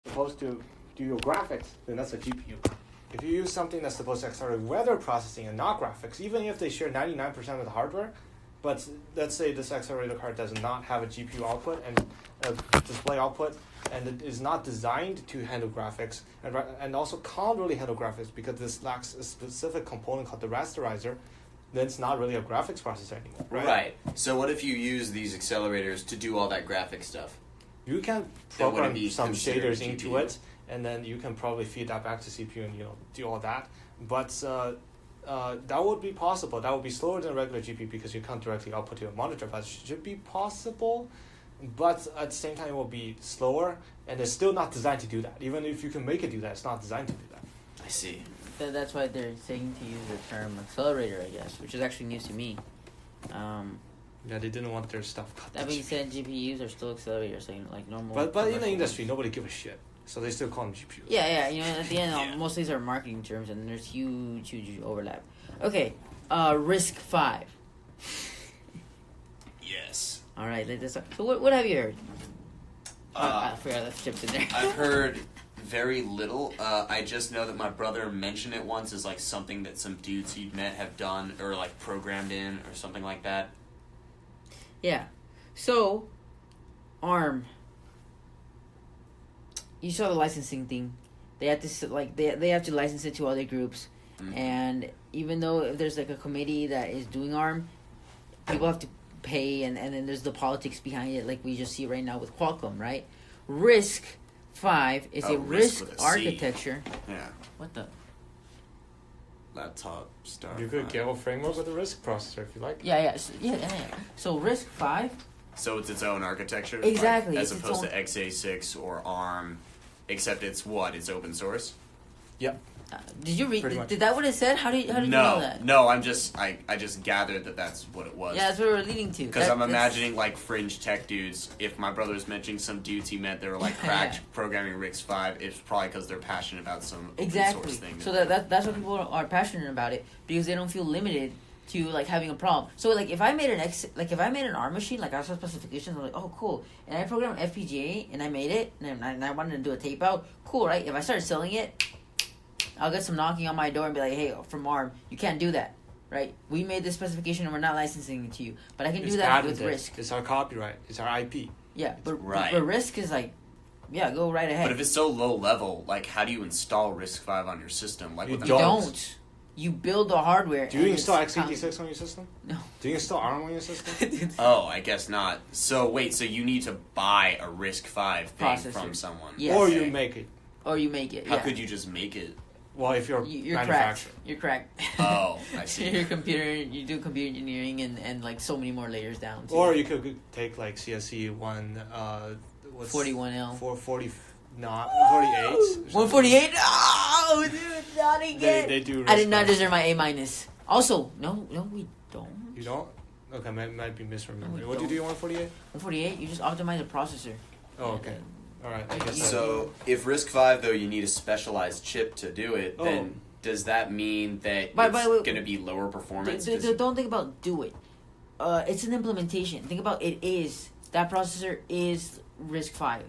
supposed to do your graphics, then that's a GPU. If you use something that's supposed to accelerate weather processing and not graphics, even if they share 99% of the hardware, but let's say this accelerator card does not have a GPU output and a display output, and it is not designed to handle graphics, and also can't really handle graphics because this lacks a specific component called the rasterizer, then it's not really a graphics processor anymore. Right. So what if you use these accelerators to do all that graphic stuff? You can program some shaders into it, and then you can probably feed that back to CPU and do all that. But that would be possible. That would be slower than a regular GPU because you can't directly output to a monitor. But it should be possible. But at the same time, it will be slower, and it's still not designed to do that. Even if you can make it do that, it's not designed to do that. I see. That's why they're saying to use the term accelerator, I guess, which is actually news to me. Yeah, they didn't want their stuff cut. That being said, GPUs are still accelerators, like normal. But in the industry, nobody gives a shit, so they still call them GPUs. Yeah. At the end, most of these are marketing terms, and there's huge overlap. Okay, RISC-V. Yes. All right, so what have you heard? I forgot that chips in there. I've heard very little. I just know that my brother mentioned it once as like something that some dudes he'd met have done or like programmed in or something like that. Yeah. So, ARM. You saw the licensing thing. They have to they have to license it to other groups, and even though if there's like a committee that is doing ARM, people have to pay, and then there's the politics behind it, like we just see right now with Qualcomm, right? RISC-V is a RISC architecture. Yeah. What the? Laptop star. You could get a framework with a RISC processor if you like. Yeah. So RISC-V. So it's its own architecture. Exactly. As opposed to x86 or ARM, except it's what? It's open source. Yep. Did you read? Did that what it said? How did you know that? No, I just gathered that that's what it was. Yeah, that's what we're leading to. Because I'm imagining like fringe tech dudes. If my brother was mentioning some dudes he meant they were like cracked programming RISC-V, it's probably because they're passionate about some open source thing. So that's what people are passionate about it, because they don't feel limited to like having a problem. So like if I made an ARM machine, like I saw specifications, I'm like, oh cool, and I programmed FPGA and I made it, and I wanted to do a tape out, cool, right? If I started selling it, I'll get some knocking on my door and be like, hey, from ARM, you can't do that, right? We made this specification and we're not licensing it to you. But I can do that with RISC. It's our copyright. It's our IP. Yeah, but RISC is like, yeah, go right ahead. But if it's so low level, like how do you install RISC-V on your system? Like you don't. You build the hardware. Do you install x86 on your system? No. Do you install ARM on your system? Oh, I guess not. So wait, so you need to buy a RISC-V thing processor from someone. Yes. Or you make it. How could you just make it? Well, if you're cracked. You're cracked. Oh, I see. You do computer engineering and like so many more layers down. Too. Or you could take like CSE 41L. 440, not 48. 148? Oh, dude, not again. They do. I did not deserve my A-. Also, no, we don't. You don't? Okay, might be misremembering. No, What do you do on 148? 148, you just optimize the processor. Oh, okay. All right. I guess so if RISC-V though you need a specialized chip to do it, then does that mean that it's going to be lower performance? Don't think about do it. It's an implementation. Think about that processor is RISC-V.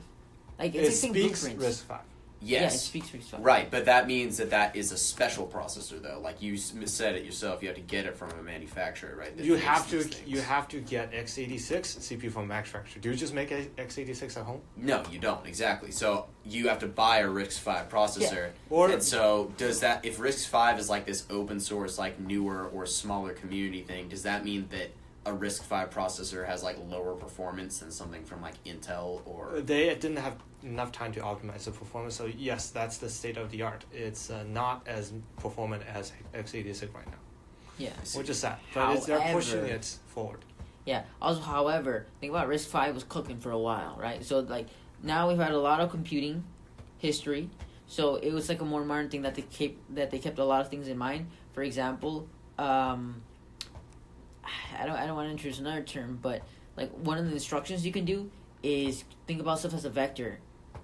Like it speaks RISC-V. Yes. Yeah, it speaks RISC-V. Right, but that means that is a special processor though. Like you said it yourself, you have to get it from a manufacturer, right? You have to get x86 CPU from a manufacturer. Do you just make x86 at home? No, you don't. Exactly. So you have to buy a RISC-V processor. Yeah. And so does that, if RISC-V is like this open source, like newer or smaller community thing, does that mean that a RISC-V processor has like lower performance than something from like Intel or? They didn't have enough time to optimize the performance, so yes, that's the state of the art. It's not as performant as x86 right now. Yeah, which is sad, but they're pushing it forward. Yeah. Also, however, think about RISC-V was cooking for a while, right? So like now we've had a lot of computing history, so it was like a more modern thing that they kept a lot of things in mind. For example, I don't want to introduce another term, but like one of the instructions you can do is think about stuff as a vector,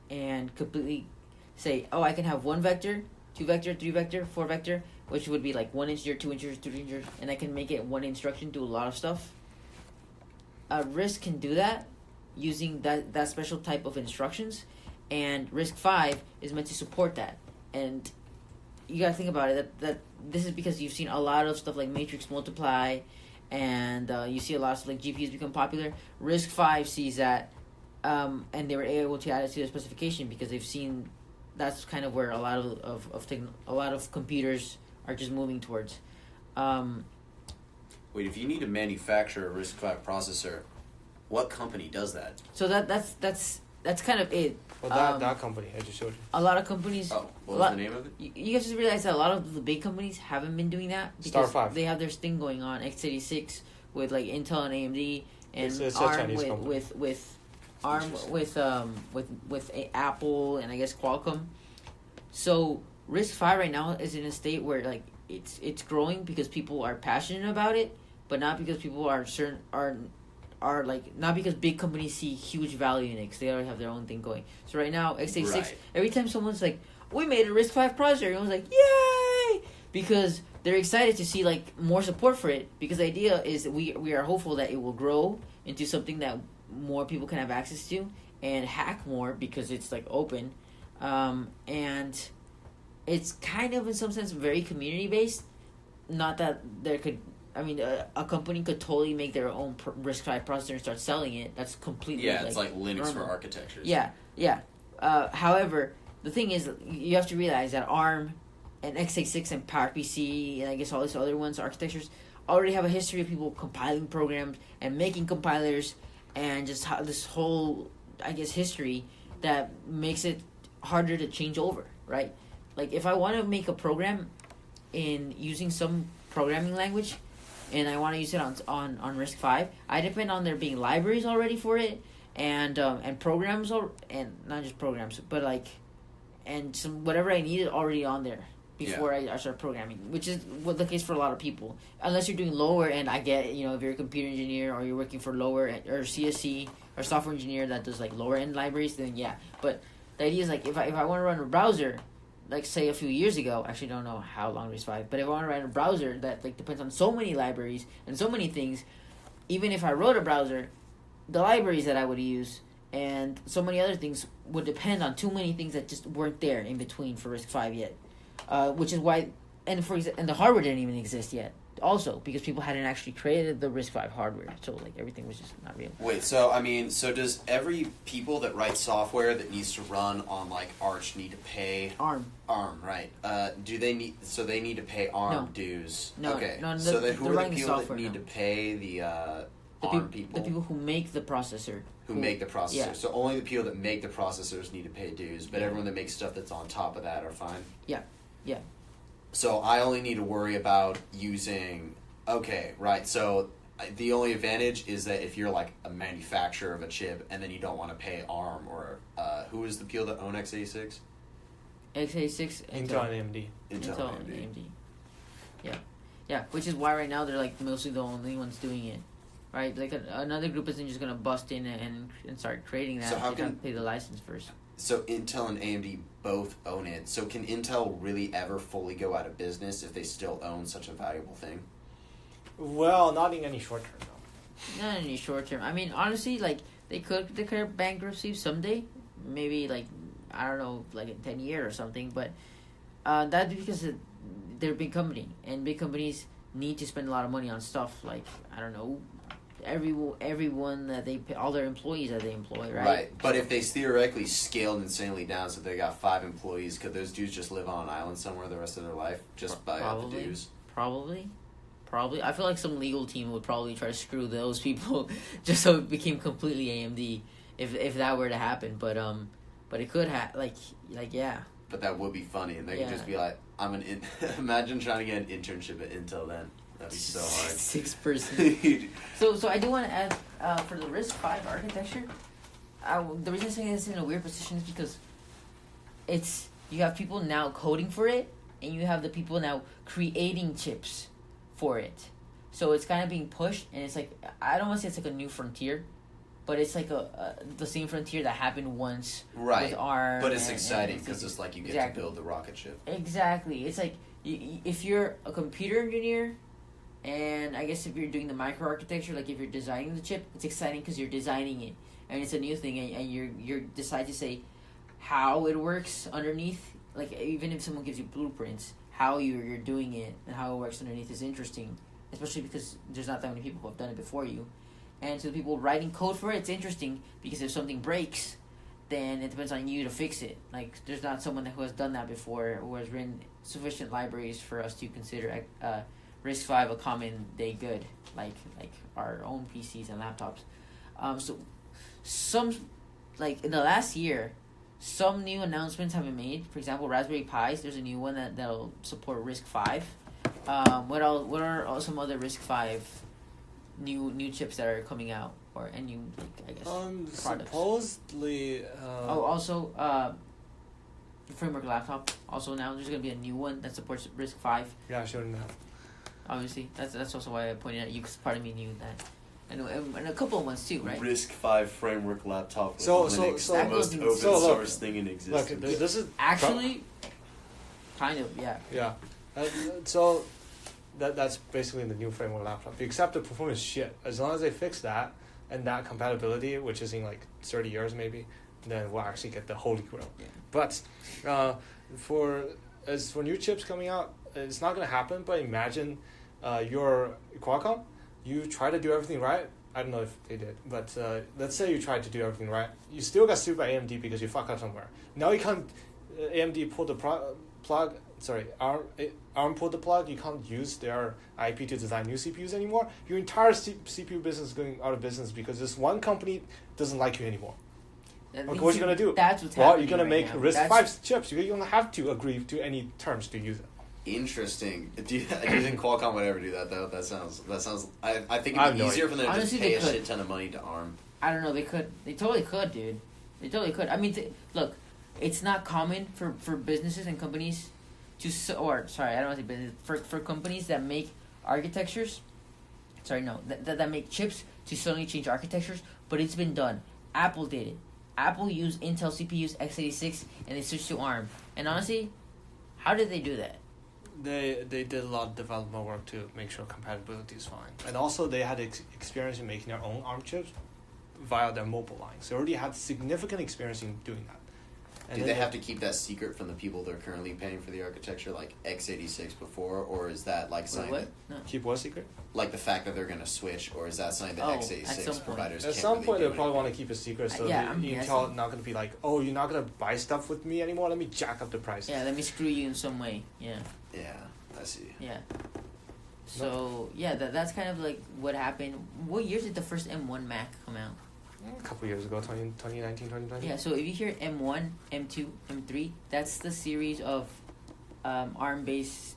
and completely say, oh, I can have 1 vector, 2 vector, 3 vector, 4 vector, which would be like 1 integer, 2 integers, 3 integers, and I can make it one instruction do a lot of stuff. RISC can do that using that special type of instructions, and RISC-V is meant to support that. And you gotta think about it, that this is because you've seen a lot of stuff like matrix multiply, and you see a lot of stuff like GPUs become popular. RISC-V sees that, and they were able to add it to their specification because they've seen that's kind of where a lot a lot of computers are just moving towards. Wait, if you need to manufacture a RISC-V processor, what company does that? So that's kind of it. Well, that company I just showed you. A lot of companies. Oh, what was the name of it? You have to realize that a lot of the big companies haven't been doing that because Star 5. they have their thing going on, x86 with like Intel and AMD, and It's a ARM Chinese company. with ARM with Apple and I guess Qualcomm. So RISC-V right now is in a state where like it's growing because people are passionate about it, but not because people are like not because big companies see huge value in it because they already have their own thing going. So right now x86, Right. every time someone's like, we made a RISC-V processor, everyone's like, yay, because they're excited to see like more support for it, because the idea is we are hopeful that it will grow into something that more people can have access to and hack more because it's like open, and it's kind of in some sense very community based. Not that there could, I mean, a company could totally make their own RISC-V processor and start selling it. That's completely It's like Linux normal. for architectures. Yeah. However, the thing is, you have to realize that ARM and x86 and PowerPC and I guess all these other ones, architectures, already have a history of people compiling programs and making compilers and just this whole, I guess, history that makes it harder to change over, right? Like, if I want to make a program in using some programming language, and I want to use it on RISC-V, I depend on there being libraries already for it, and programs, and not just programs, but like, and some whatever I needed already on there before I start programming, which is the case for a lot of people. Unless you're doing lower end, I get, if you're a computer engineer or you're working for lower end, or CSC or software engineer that does like lower end libraries, then yeah. But the idea is like if I want to run a browser, like say a few years ago, actually don't know how long RISC-V, but if I want to write a browser that like depends on so many libraries and so many things, even if I wrote a browser, the libraries that I would use and so many other things would depend on too many things that just weren't there in between for RISC-V yet, which is why, and the hardware didn't even exist yet. Also, because people hadn't actually created the RISC-V hardware, so like everything was just not real. Wait, so does every people that write software that needs to run on like Arch need to pay ARM, right? Do they need? So they need to pay ARM dues? No, okay. no. So then who are the the people that software need now. to pay the ARM people? The people who make the processor. Who make the processor. Yeah. So only the people that make the processors need to pay dues, but everyone that makes stuff that's on top of that are fine. Yeah. So I only need to worry about using. Okay, right. So the only advantage is that if you're like a manufacturer of a chip and then you don't want to pay ARM or who is the people that own x86? x86, Intel and AMD. Intel and AMD. Yeah. Which is why right now they're like mostly the only ones doing it, right? Like another group isn't just gonna bust in and start creating that. So how they can gotta pay the license first? So Intel and AMD both own it. So can Intel really ever fully go out of business if they still own such a valuable thing? Well, not in any short term, though. Not in any short term. I mean, honestly, like they could declare bankruptcy someday. Maybe like I don't know, like in 10 years or something. But that's because they're a big company, and big companies need to spend a lot of money on stuff. Like I don't know, everyone that they pay, all their employees that they employ, right? Right. But if they theoretically scaled insanely down, so they got 5 employees, could those dudes just live on an island somewhere the rest of their life just by the dues? Probably. I feel like some legal team would probably try to screw those people just so it became completely AMD if that were to happen. But it could yeah. But that would be funny, and they could Yeah. just be like, imagine trying to get an internship at Intel then. That'd be so hard. 6 person. So I do want to add for the RISC-V architecture. The reason I'm saying this in a weird position is because you have people now coding for it, and you have the people now creating chips for it. So it's kind of being pushed, and it's like I don't want to say it's like a new frontier, but it's like the same frontier that happened once Right. with ARM. But it's exciting because it's like you get Exactly. to build the rocket ship. Exactly. It's like if you're a computer engineer, and I guess if you're doing the microarchitecture, like if you're designing the chip, it's exciting because you're designing it, and it's a new thing, and you decide to say, how it works underneath. Like even if someone gives you blueprints, how you're doing it and how it works underneath is interesting, especially because there's not that many people who have done it before you. And to the people writing code for it, it's interesting because if something breaks, then it depends on you to fix it. Like there's not someone who has done that before who has written sufficient libraries for us to consider RISC-V a common day good, like our own PCs and laptops. So some, like in the last year, some new announcements have been made. For example, Raspberry Pis, there's a new one that'll support RISC-V. What are some other RISC-V new chips that are coming out, or any, like, I guess products? Supposedly. Also, the framework laptop. Also now there's gonna be a new one that supports RISC-V. Yeah, sure enough. Obviously, that's also why I pointed out you, because part of me knew that. And a couple of ones too, right? RISC-V framework laptop with So the most open source thing in existence. Look, this is Actually, kind of, yeah. Yeah, so that's basically the new framework laptop. Except the performance shit. As long as they fix that and that compatibility, which is in like 30 years maybe, then we'll actually get the holy grail. Yeah. But for new chips coming out, it's not gonna happen. But imagine you're Qualcomm, you try to do everything right. I don't know if they did, but let's say you tried to do everything right. You still got sued by AMD because you fuck up somewhere. Now you can't. AMD pulled the plug. Sorry, ARM pulled the plug. You can't use their IP to design new CPUs anymore. Your entire CPU business is going out of business because this one company doesn't like you anymore. Okay, what are you gonna do? That's what's well, happening you're gonna right make now. RISC-V chips. You're gonna have to agree to any terms to use it. Interesting. Do you think Qualcomm would ever do that though? That sounds. I think I it'd be have no easier for them to just Honestly, pay they a could. shit ton of money to ARM. I don't know. They could. They totally could, dude. They totally could. I mean, look, it's not common for businesses and companies to I don't want to say business, for companies that make architectures. Sorry, no, that make chips to suddenly change architectures, but it's been done. Apple did it. Apple used Intel CPUs x86 and they switched to ARM. And honestly, how did they do that? They did a lot of development work to make sure compatibility is fine. And also they had experience in making their own ARM chips via their mobile lines. They already had significant experience in doing that. And Do they have to keep that secret from the people they're currently paying for the architecture, like x86 before, or is that like something What? No. keep what secret? like the fact that they're going to switch, or is that something that At some x86 point. providers At can't some really point, do they'll probably anymore? want to keep a secret, so Yeah, I'm Intel guessing. not going to be like, oh, you're not going to buy stuff with me anymore. Let me jack up the price. Yeah, let me screw you in some way. Yeah. Yeah, I see. Yeah. So yeah, that's kind of like what happened. What year did the first M1 Mac come out? A couple years ago, 2019, 2020. Yeah. So if you hear M1, M2, M3, that's the series of ARM-based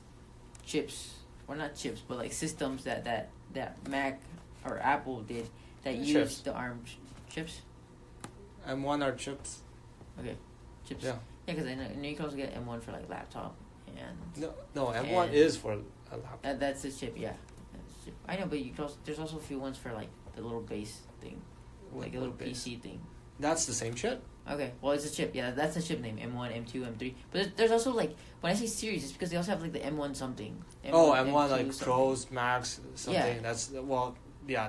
chips, or not chips, but like systems that Mac or Apple did that Chips. used the ARM chips. M1 are chips. Okay, chips. Yeah. Yeah, because I know you can also get M1 for like laptop, and No, M1 And- is for a laptop. that's the chip. Yeah, that's the chip. I know, but you can also, there's also a few ones for like the little base thing, like a little base. PC thing. That's the same shit. Okay, well it's a chip. Yeah, that's the chip name. M1, M2, M3. But there's also like when I say series, it's because they also have like the M1 something. M1 M2 like something. Pros, Max, something. Yeah. That's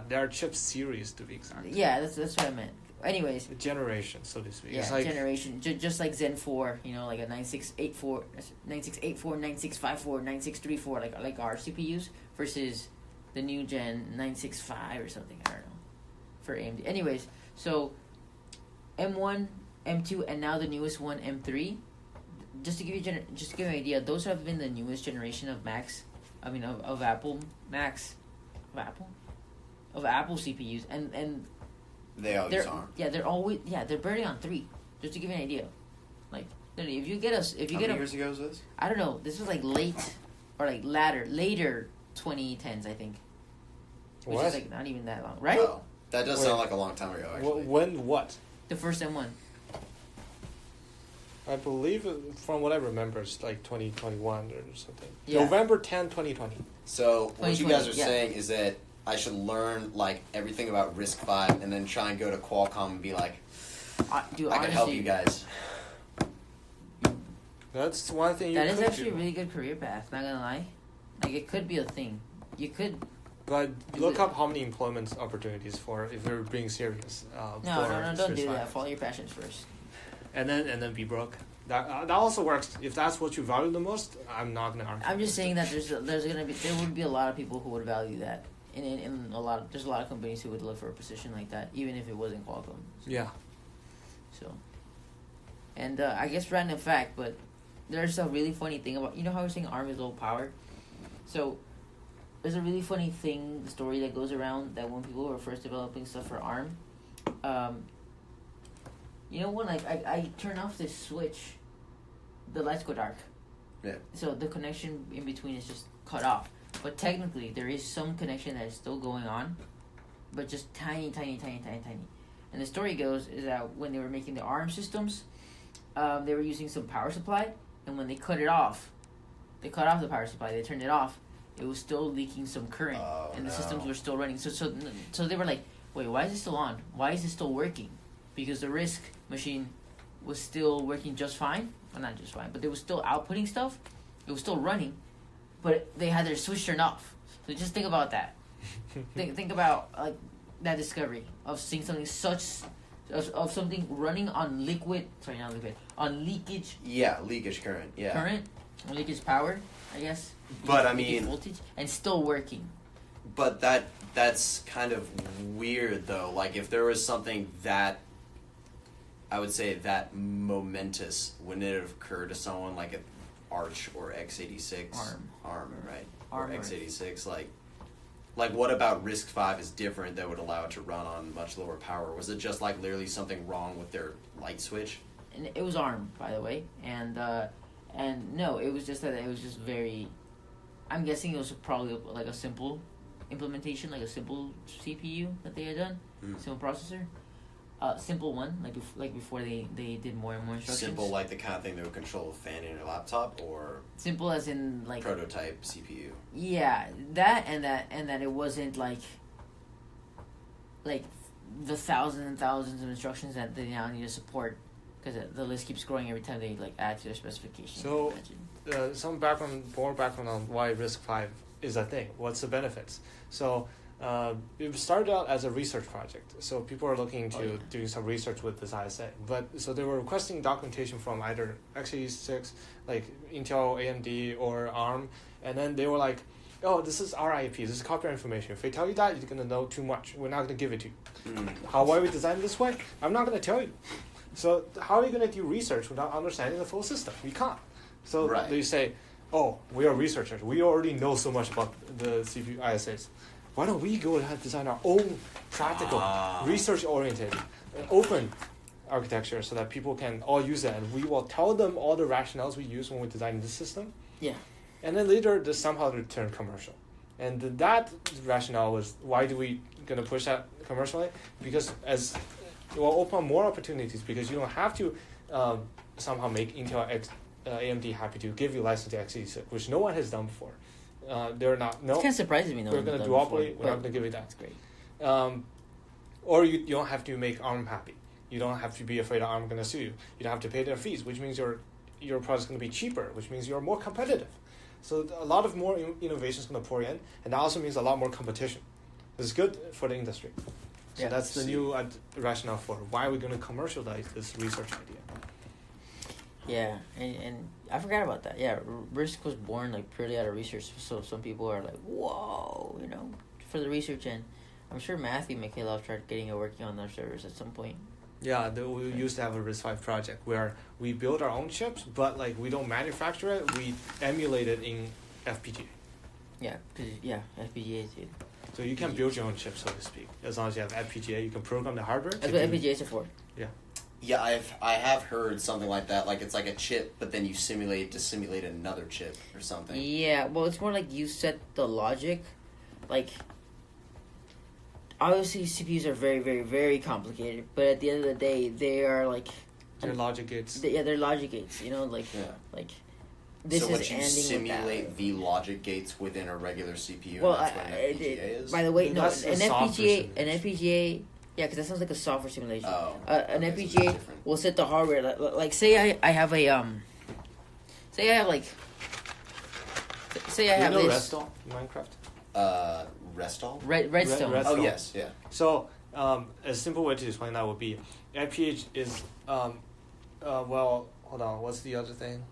there are chip series to be exact. Yeah, that's what I meant. Anyways, A generation, so to speak. yeah, It's like generation. Just like Zen 4, you know, like a 9684, 9684, 9654, 9634, like our CPUs versus the new gen 965 or something. I don't know for AMD. Anyways, so M1, M2, and now the newest one, M3. Just to give you an idea, those have been the newest generation of Macs. I mean, of Apple Macs, of Apple CPUs, and They all use they're ARM. they're barely on 3. Just to give you an idea, like literally, if you get How many years ago was this? I don't know, this was like late or like later 2010s, I think, which what? is like not even that long, right? Oh, that does Wait. sound like a long time ago, actually. When what? The first M1. I believe, from what I remember, it's like 2021 or something. Yeah. November 10, 2020. So what you guys are 2020, yeah. saying is that I should learn like everything about RISC-V and then try and go to Qualcomm and be like, Dude, I can help honestly, you guys. That's one thing you that is could actually do. a really good career path. Not gonna lie, like it could be a thing. You could. But look up how many employment opportunities for if you're being serious. No, for don't do Swiss that. Finance. Follow your passions first. and then be broke. That also works. If that's what you value the most, I'm not gonna argue. I'm just saying that there would be a lot of people who would value that, and there's a lot of companies who would look for a position like that, even if it wasn't Qualcomm. Yeah. So, and I guess random fact, but there's a really funny thing about, you know how we're saying ARM is low power? So, there's a really funny story that goes around that when people were first developing stuff for ARM, you know when like I turn off this switch, the lights go dark. Yeah. So the connection in between is just cut off. But technically, there is some connection that is still going on, but just tiny. And the story goes is that when they were making the ARM systems, they were using some power supply, and when they cut off the power supply, they turned it off, it was still leaking some current, and the systems were still running. So they were like, wait, why is it still on? Why is it still working? Because the RISC machine was still working just fine. Well, not just fine, but they were still outputting stuff. It was still running, but they had their switch turned off. So just think about that. think about like that discovery of seeing something of something running on on leakage. Yeah, leakage current. Yeah. Current, leakage power, I guess. But I leakage mean, voltage, and still working. But that's kind of weird though. Like if there was something that, I would say, that momentous, wouldn't it have occurred to someone like an Arch or x86? ARM, right? ARM or x86, like what about RISC-V is different that would allow it to run on much lower power? Was it just like literally something wrong with their light switch? And it was ARM, by the way, and no, it was just that it was just very. I'm guessing it was probably like a simple implementation, like a simple CPU that they had done, simple processor, simple one, like before they did more and more instructions. Simple, like the kind of thing that would control a fan in your laptop, or simple as in like prototype CPU. Yeah, that it wasn't like the thousands and thousands of instructions that they now need to support, because the list keeps growing every time they like add to their specification. So, some more background on why RISC-V is a thing. What's the benefits? So, it started out as a research project. So people are looking into doing some research with this ISA. So they were requesting documentation from either x86, like Intel, AMD, or ARM, and then they were like, "Oh, this is our IP. This is copyright information. If they tell you that, you're gonna know too much. We're not gonna give it to you. Why we designed this way? I'm not gonna tell you. So how are you gonna do research without understanding the full system? We can't. So they say, "Oh, we are researchers. We already know so much about the CPU ISAs. Why don't we go ahead and design our own practical, research-oriented, open architecture so that people can all use it, and we will tell them all the rationales we use when we design this system." Yeah. And then later, this somehow turned commercial. And that rationale was, why do we going to push that commercially? Because it will open more opportunities, because you don't have to somehow make Intel AMD happy to give you license to x86, which no one has done before. They're not. No. It kind of surprises me. We're going to duopoly. We're not going to give you that. That's great. Or you don't have to make ARM happy. You don't have to be afraid that ARM going to sue you. You don't have to pay their fees, which means your product's going to be cheaper, which means you're more competitive. So a lot of more innovation is going to pour in, and that also means a lot more competition. This is good for the industry. So that's the new rationale for why we're going to commercialize this research idea. Yeah, and I forgot about that. Yeah, RISC was born like purely out of research. So some people are like, "Whoa," for the research end. I'm sure Matthew Mikhailov tried working on their servers at some point. Yeah, we used to have a RISC-V project where we build our own chips, but like we don't manufacture it. We emulate it in FPGA. Yeah, because FPGA is good. So you can build your own chip, so to speak, as long as you have FPGA. You can program the hardware. That's what FPGA is for. Yeah. Yeah, I have heard something like that. Like it's like a chip, but then you simulate another chip or something. Yeah, well, it's more like you set the logic. Like, obviously, CPUs are very, very, very complicated, but at the end of the day, they are like. They're logic gates. They're logic gates. This so is what you ending simulate with that. the logic gates within a regular CPU. Well, and that's what an FPGA is. By the way, no, That's an FPGA. Yeah, because that sounds like a software simulation. Oh, an okay, FPGA will set the hardware. Like, say I have a say I have like. Say I have this. Redstone in Minecraft. Restall. Redstone. Redstone. Oh yes, yeah. So a simple way to explain that would be FPGA is well, hold on. What's the other thing?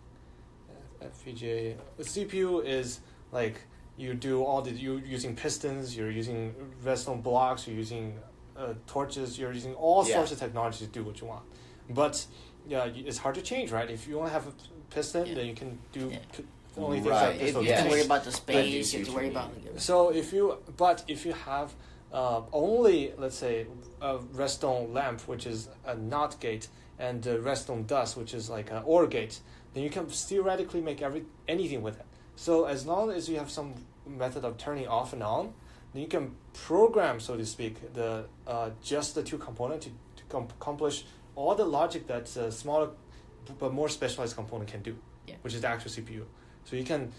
FPGA. The CPU is like you do all the you're using pistons. You're using redstone blocks. You're using torches. You're using all sorts of technology to do what you want. But yeah, it's hard to change, right? If you want to have a piston, then you can do only things like pistons. You have to worry about the space. You have to worry about. So if you have only, let's say, a redstone lamp, which is a NOT gate, and a redstone dust, which is like an OR gate, then you can theoretically make anything with it. So as long as you have some method of turning off and on, then you can program, so to speak, the just the two components to accomplish all the logic that a smaller but more specialized component can do, which is the actual CPU. So you can,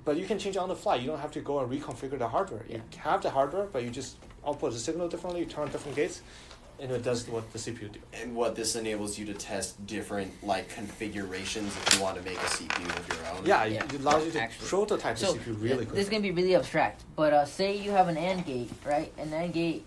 but you can change it on the fly. You don't have to go and reconfigure the hardware. You have the hardware, but you just output the signal differently, you turn on different gates, and it does what the CPU do. And what this enables you to test different configurations if you want to make a CPU of your own. Yeah, it allows you to prototype the CPU really quickly. This is going to be really abstract, but say you have an AND gate, right? An AND gate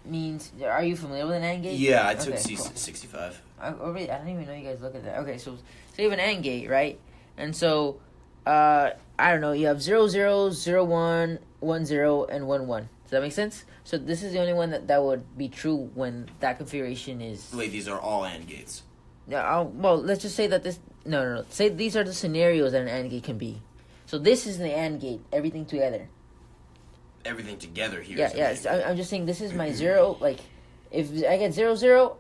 means, are you familiar with an AND gate? Yeah, I took C65. I don't even know you guys look at that. Okay, so you have an AND gate, right? And so, I don't know, you have 0, 0, 0, 1, 1, 0, and 1, 1. Does that make sense? So this is the only one that would be true when that configuration is... Wait, these are all AND gates? Yeah, well, let's just say that this... No. Say these are the scenarios that an AND gate can be. So this is the AND gate, everything together. Everything together here. Yeah. So I'm just saying this is my 0, if I get 0, 0,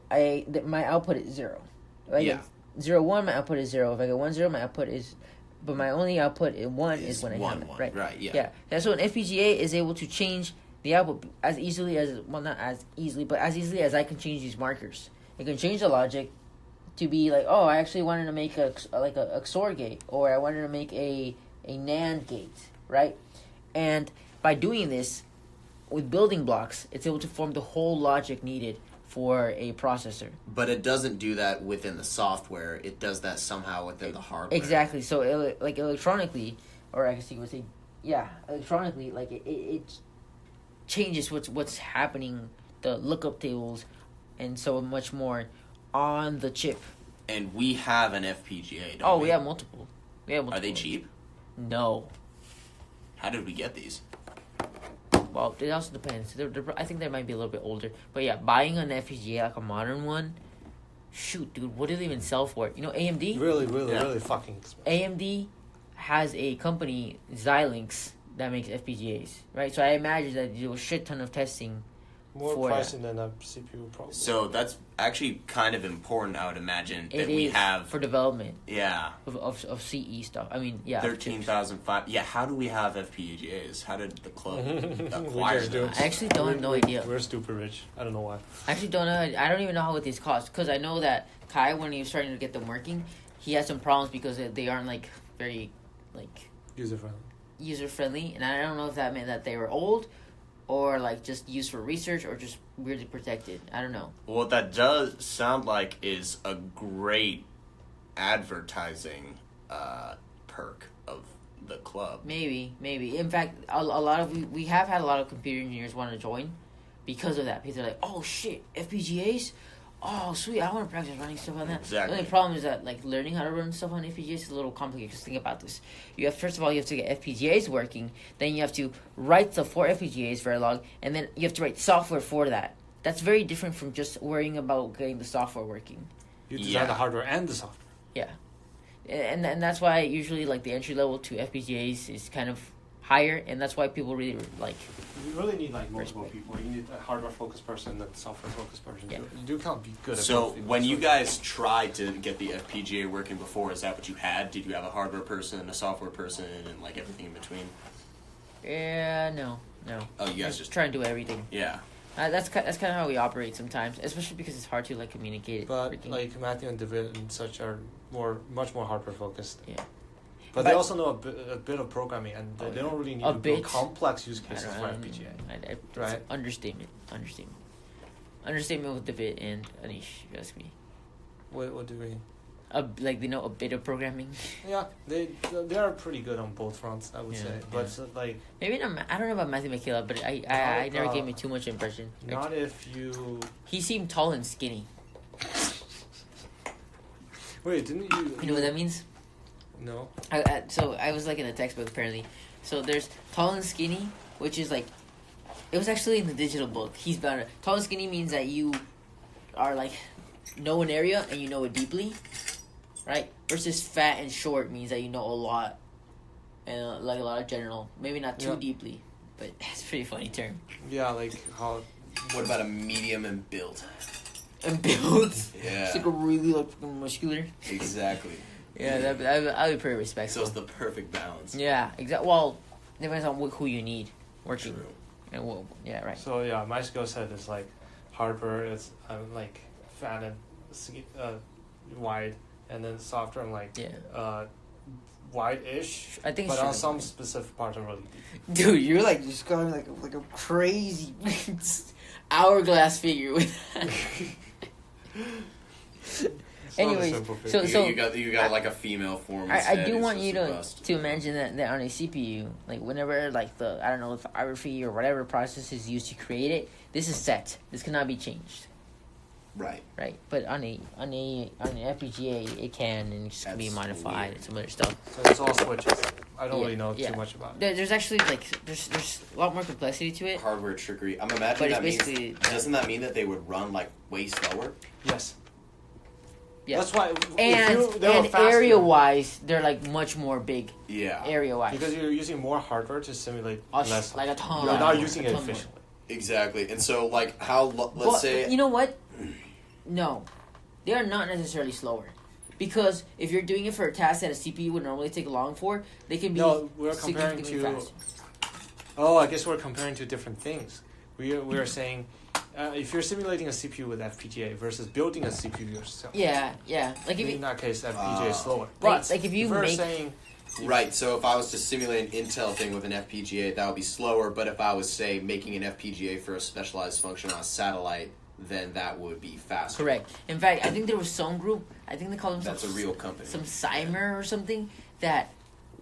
my output is 0. If I get 0, 1, my output is 0. If I get 1, 0, my output is... But my only output in 1 is when I have it, right? Right, Yeah. So an FPGA is able to change the output as easily as... Well, not as easily, but as easily as I can change these markers. It can change the logic to be like, oh, I actually wanted to make a XOR gate, or I wanted to make a NAND gate, right? And by doing this, with building blocks, it's able to form the whole logic needed for a processor. But it doesn't do that within the software. It does that somehow within the hardware. Exactly. So, electronically, or I guess you would say, electronically, it changes what's happening, the lookup tables, and so much more on the chip. And we have an FPGA, don't we? We have multiple. Are they cheap? No. How did we get these? Well, it also depends. I think they might be a little bit older. But yeah, buying an FPGA, like a modern one, shoot, dude, what do they even sell for it? You know, AMD? Really fucking expensive. AMD has a company, Xilinx, that makes FPGAs, right? So I imagine that you do a shit ton of testing. More pricing than a CPU probably. So that's actually kind of important, I would imagine, that we have... for development. Yeah. Of CE stuff. I mean, yeah. 13,005. Yeah, how do we have FPGAs? How did the club acquire them? I actually don't have no idea. We're stupid rich. I don't know why. I actually don't know. I don't even know how much these cost. Because I know that Kai, when he was starting to get them working, he had some problems because they aren't, very, user-friendly. And I don't know if that meant that they were old, or just used for research, or just weirdly protected. I don't know. What that does sound like is a great advertising perk of the club. Maybe. In fact, a lot of we have had a lot of computer engineers want to join because of that. Because they're like, oh shit, FPGAs? Oh sweet, I want to practice running stuff on that. Exactly. The only problem is that learning how to run stuff on FPGAs is a little complicated. Because think about this: first of all, you have to get FPGAs working. Then you have to write stuff for FPGAs Verilog, and then you have to write software for that. That's very different from just worrying about getting the software working. You design the hardware and the software. Yeah, and that's why usually the entry level to FPGAs is kind of higher, and that's why people really like. You really need multiple people. You need a hardware-focused person and a software-focused person. Yeah. You can't be good at So both. when you guys tried to get the FPGA working before, is that what you had? Did you have a hardware person, a software person, and everything in between? Yeah, no. Oh, you guys just try and do everything. Yeah. That's kind of how we operate sometimes, especially because it's hard to communicate it. But Matthew and David and such are much more hardware-focused. Yeah. But they also know a bit of programming, and they don't really need to build complex use cases for FPGA. Right? Understatement with David and Anish, if you ask me. What do you mean? A bit of programming. Yeah, they are pretty good on both fronts, I would say. But maybe not. I don't know about Matthew McKillop, but I never gave me too much impression. Not if you. He seemed tall and skinny. Wait, didn't you? You know what that means? No. So I was like in a textbook apparently. So there's tall and skinny, which is like, it was actually in the digital book. He's better. Tall and skinny means that you are like know an area and you know it deeply, right? Versus fat and short means that you know a lot, and like a lot of general, maybe not too deeply, but it's a pretty funny term. Yeah, like how. What about a medium and built? And built. Yeah. It's like a really like muscular. Exactly. Yeah, that'd be pretty respectful. So it's the perfect balance. Yeah, exactly. Well, depends on who you need working. True. And yeah, right. So yeah, my skill set is like hardware. It's like fat and wide, and then software I'm like wide-ish. I think, but on some specific parts I'm really deep. dude, you're like just going like a crazy hourglass figure with that. Anyways, so you got like a female form. I do want you to imagine that on a CPU, like whenever like the lithography or whatever process is used to create it, this is set. This cannot be changed. Right. Right. But on an FPGA, it can, and it just can be modified and some other stuff. So it's all switches. I don't really know too much about it. There's actually there's a lot more complexity to it. Hardware trickery. I'm imagining that means. Doesn't that mean that they would run like way slower? Yes. Yeah. That's why. And area-wise, they're like much more big. Yeah. Area-wise. Because you're using more hardware to simulate less. Like a ton. You're not using it efficiently. Exactly. And so, like, let's say. You know what? No. They are not necessarily slower. Because if you're doing it for a task that a CPU would normally take long for, they can be we're comparing significantly faster. Oh, I guess we're comparing to different things. We're saying. If you're simulating a CPU with FPGA versus building a CPU yourself. Yeah. Like in that case, FPGA is slower. But like if you're saying. Right, so if I was to simulate an Intel thing with an FPGA, that would be slower. But if I was, say, making an FPGA for a specialized function on a satellite, then that would be faster. Correct. In fact, I think there was some group. I think they called themselves. That's a real company. Some Cymer or something that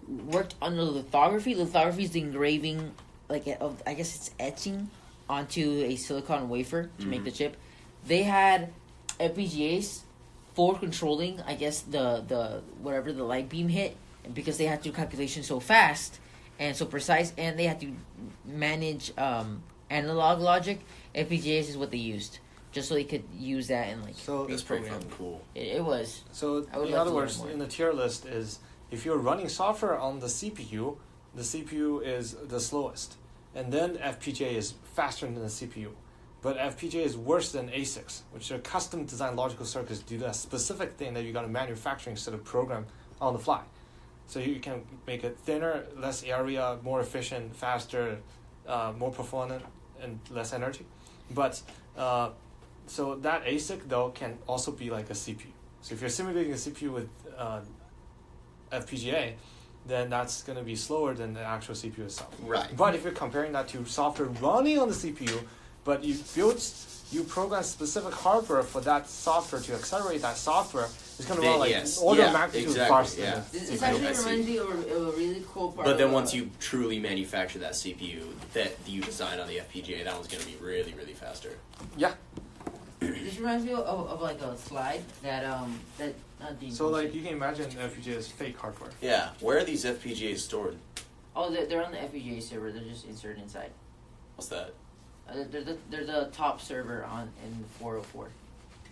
worked on the lithography. Lithography is the engraving, I guess it's etching onto a silicon wafer to make the chip. They had FPGAs for controlling, I guess, the whatever the light beam hit, and because they had to do calculations so fast and so precise, and they had to manage analog logic. FPGAs is what they used, just so they could use that and like. So that's pretty fucking cool. It was. So in other words, in the tier list is if you're running software on the CPU is the slowest. And then FPGA is faster than the CPU. But FPGA is worse than ASICs, which are custom designed logical circuits to do that specific thing that you got to manufacture instead of program on the fly. So you can make it thinner, less area, more efficient, faster, more performant, and less energy. But so that ASIC, though, can also be like a CPU. So if you're simulating a CPU with FPGA, then that's going to be slower than the actual CPU itself. Right. But if you're comparing that to software running on the CPU, but you program specific hardware for that software to accelerate that software, it's going to run like order of magnitude faster. Yeah. This actually reminds me of a really cool part. But then once you truly manufacture that CPU that you design on the FPGA, that one's going to be really, really faster. Yeah. This reminds me of like a slide that So like you can imagine FPGA is fake hardware. Yeah. Where are these FPGAs stored? Oh, they're on the FPGA server. They're just inserted inside. What's that? They're the top server in 404.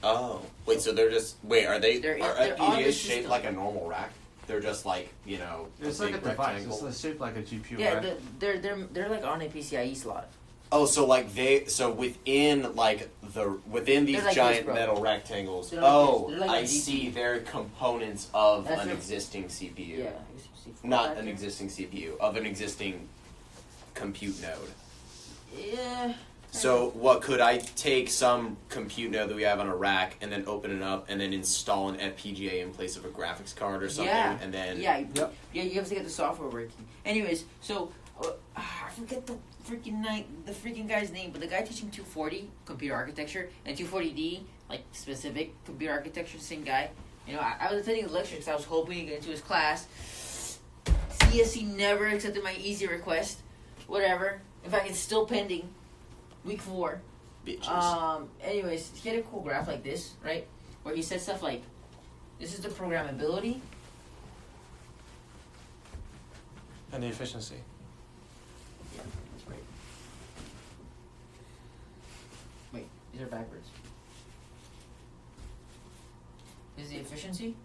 Oh, wait. So they're just are they're FPGAs shaped like a normal rack? They're just like it's like a device. It's shaped like a GPU. Yeah, right? they're like on a PCIe slot. Oh, so like within these like giant this, metal rectangles. They're like Like I see. They're components of an existing CPU. Yeah. Not an existing CPU, of an existing compute node. Yeah. So what, could I take some compute node that we have on a rack and then open it up and then install an FPGA in place of a graphics card or something? Yeah. And then Yeah, you have to get the software working. Anyways, so I forget the freaking guy's name, but the guy teaching 240 computer architecture and 240D, like specific computer architecture, same guy. You know, I was attending his lecture because I was hoping to get into his class. CSC never accepted my easy request. Whatever. In fact, it's still pending. Week 4. Bitches. Anyways, he had a cool graph like this, right? Where he said stuff like, This is the programmability. And the efficiency. Yeah, that's right. Wait, these are backwards. This is the efficiency?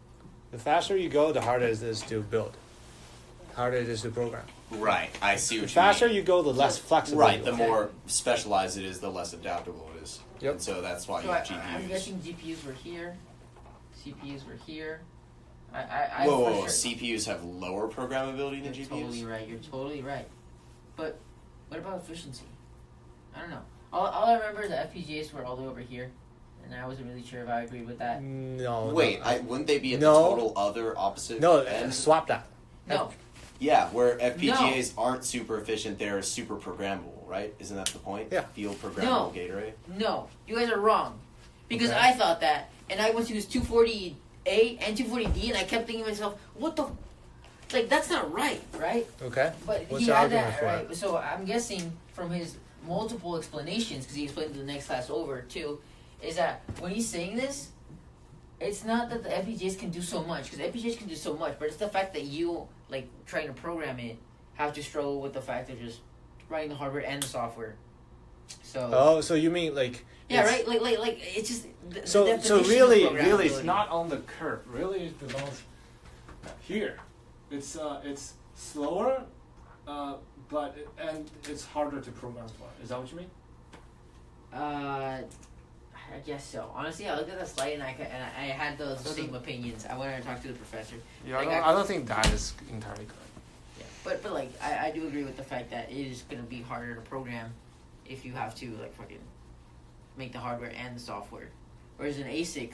The faster you go, the harder it is to build. Harder it is to program. Right, I see The what you faster mean. you go, the less flexible. Right, you the are. more specialized it is, the less adaptable it is. Yep. And so that's why So you have I'm GPUs. guessing GPUs were here, CPUs were here. I Whoa, for sure, CPUs have lower programmability than You're GPUs? totally right. You're totally right. But what about efficiency? I don't know. All I remember is that FPGAs were all the way over here, and I wasn't really sure if I agreed with that. No. Wait, no. wouldn't they be at No. the total other opposite No, end? swap that. No, Yeah, where FPGAs aren't super efficient, they're super programmable, right? Isn't that the point? Yeah. Field programmable No. gate array? no, you guys are wrong. Because Okay. I thought that, and I went to use 240A and 240D, and I kept thinking to myself, what the, like that's not right, right? Okay. But What's he the had argument that for right. it? So I'm guessing from his multiple explanations, because he explained to the next class over too, is that when he's saying this, it's not that the FPGAs can do so much, because FPGAs can do so much, but it's the fact that you, like trying to program it, have to struggle with the fact of just writing the hardware and the software. So Oh, so you mean like? yeah, it's- right. Like it's just the So definition of really, it's programmability. not on the curve. Really, it belongs here. It's slower, but it's harder to program for. Is that what you mean? I guess so. Honestly, I looked at the slide and I had those same opinions. I wanted to talk to the professor. Yeah, Like, I don't think that is entirely correct. Yeah, but like I do agree with the fact that it is gonna be harder to program if you have to like fucking make the hardware and the software. Whereas an ASIC,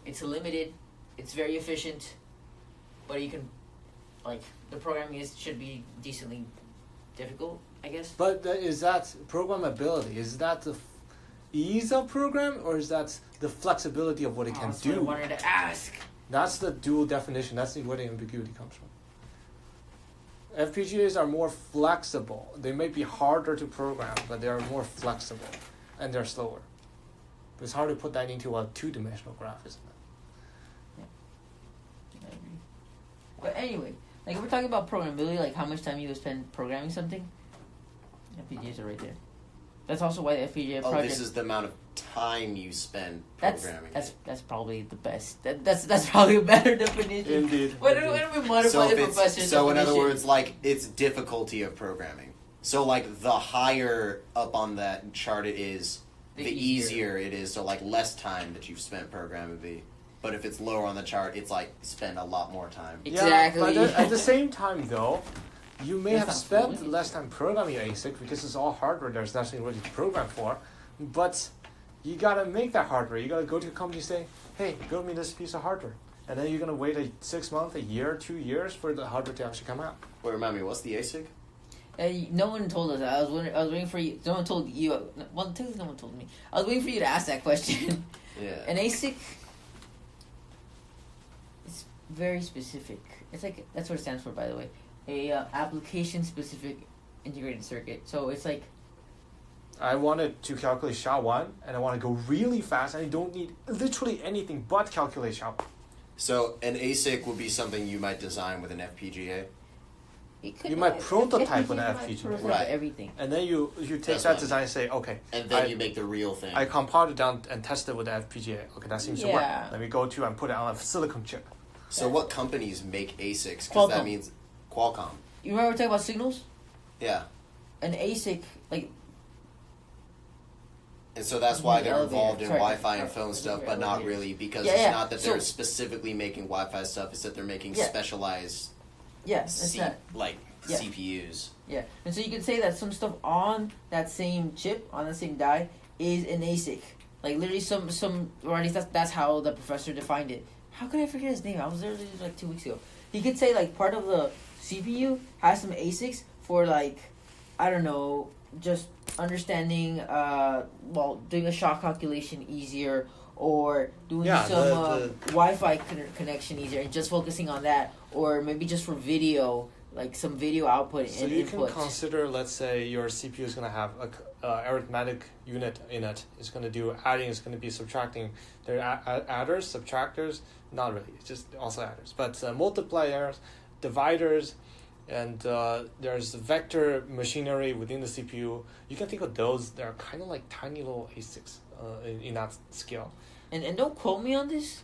it's limited, it's very efficient, but you can like the programming should be decently difficult, I guess. But is that programmability? Is that the ease of program, or is that the flexibility of what it can That's what I do? wanted to ask. That's the dual definition. That's where the ambiguity comes from. FPGAs are more flexible. They may be harder to program, but they are more flexible, and they're slower. But it's hard to put that into a two-dimensional graph, isn't it? I agree. But anyway, like if we're talking about programmability, like how much time you would spend programming something, FPGAs are right there. That's also why the FPGA Oh, project. this is the amount of time you spend That's programming. that's probably the best. That's probably a better definition. Indeed. Why don't we modify so the if professor's it's, so in other definition? words, like it's difficulty of programming. So like the higher up on that chart it is, the easier it is. So like less time that you've spent programming. But if it's lower on the chart, it's like spend a lot more time. Exactly. Yeah, but at the same time, though, you may It's have not spent fully. less time programming your ASIC because it's all hardware. There's nothing really to program for. But you gotta make that hardware. You gotta go to a company and say, "Hey, build me this piece of hardware," and then you're gonna wait 6 months, a year, 2 years for the hardware to actually come out. Wait, remind me, what's the ASIC? No one told us that. I was waiting for you. No one told you. Well, no one told me. I was waiting for you to ask that question. Yeah. An ASIC. It's very specific. It's like that's what it stands for, by the way. A application specific integrated circuit. So it's like I wanted to calculate SHA-1, and I want to go really fast, and I don't need literally anything but calculate SHA-1. So an ASIC would be something you might design with an FPGA. it could You might prototype with an might FPGA. prototype Right. everything. And then you take That's that what I design and say, okay, And then I- you make the real thing. I compiled it down and tested with the FPGA. Okay, that seems to work. Yeah. Let me go to and put it on a silicon chip. So what companies make ASICs? Because Qualcomm. that means Qualcomm. You remember talking about signals? Yeah. An ASIC, like And so that's why they're Elevator. involved in Sorry. Wi-Fi and Sorry. phone stuff, Elevator. but not really, because Yeah, it's yeah. not that So- they're specifically making Wi-Fi stuff, it's that they're making Yeah. specialized yeah, that's not. Yeah. CPUs. Yeah, and so you could say that some stuff on that same chip, on the same die, is an ASIC. Like literally, some or at least that's how the professor defined it. How could I forget his name? I was there like 2 weeks ago. He could say like part of the CPU has some ASICs for like, I don't know, just understanding, doing a shock calculation easier, or doing Yeah, some the- Wi-Fi connection easier, and just focusing on that, or maybe just for video, like some video output So and you input. can consider, let's say, your CPU is going to have a arithmetic unit in it. It's going to do adding. It's going to be subtracting. There are adders, subtractors. Not really. It's just also adders. But multipliers, dividers, and there's vector machinery within the CPU. You can think of those. They're kind of like tiny little ASICs in that scale. And don't quote me on this,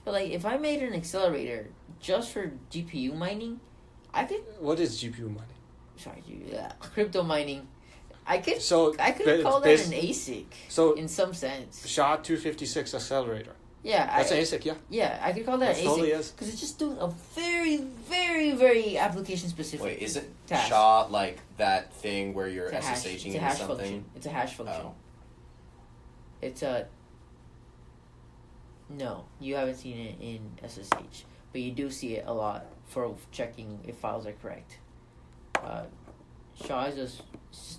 but like if I made an accelerator just for GPU mining, I could. What is GPU mining? Sorry, crypto mining. I could ba- call that bas- an ASIC. So in some sense. SHA-256 accelerator. Yeah, That's an ASIC, yeah. Yeah, I could call that an totally ASIC is. because it's just doing a very, very, very application specific. Wait, isn't task. SHA like that thing where you're It's a hash- SSHing it's a into hash something? function. It's a hash function. Oh. It's a. No, you haven't seen it in SSH, but you do see it a lot for checking if files are correct. SHA is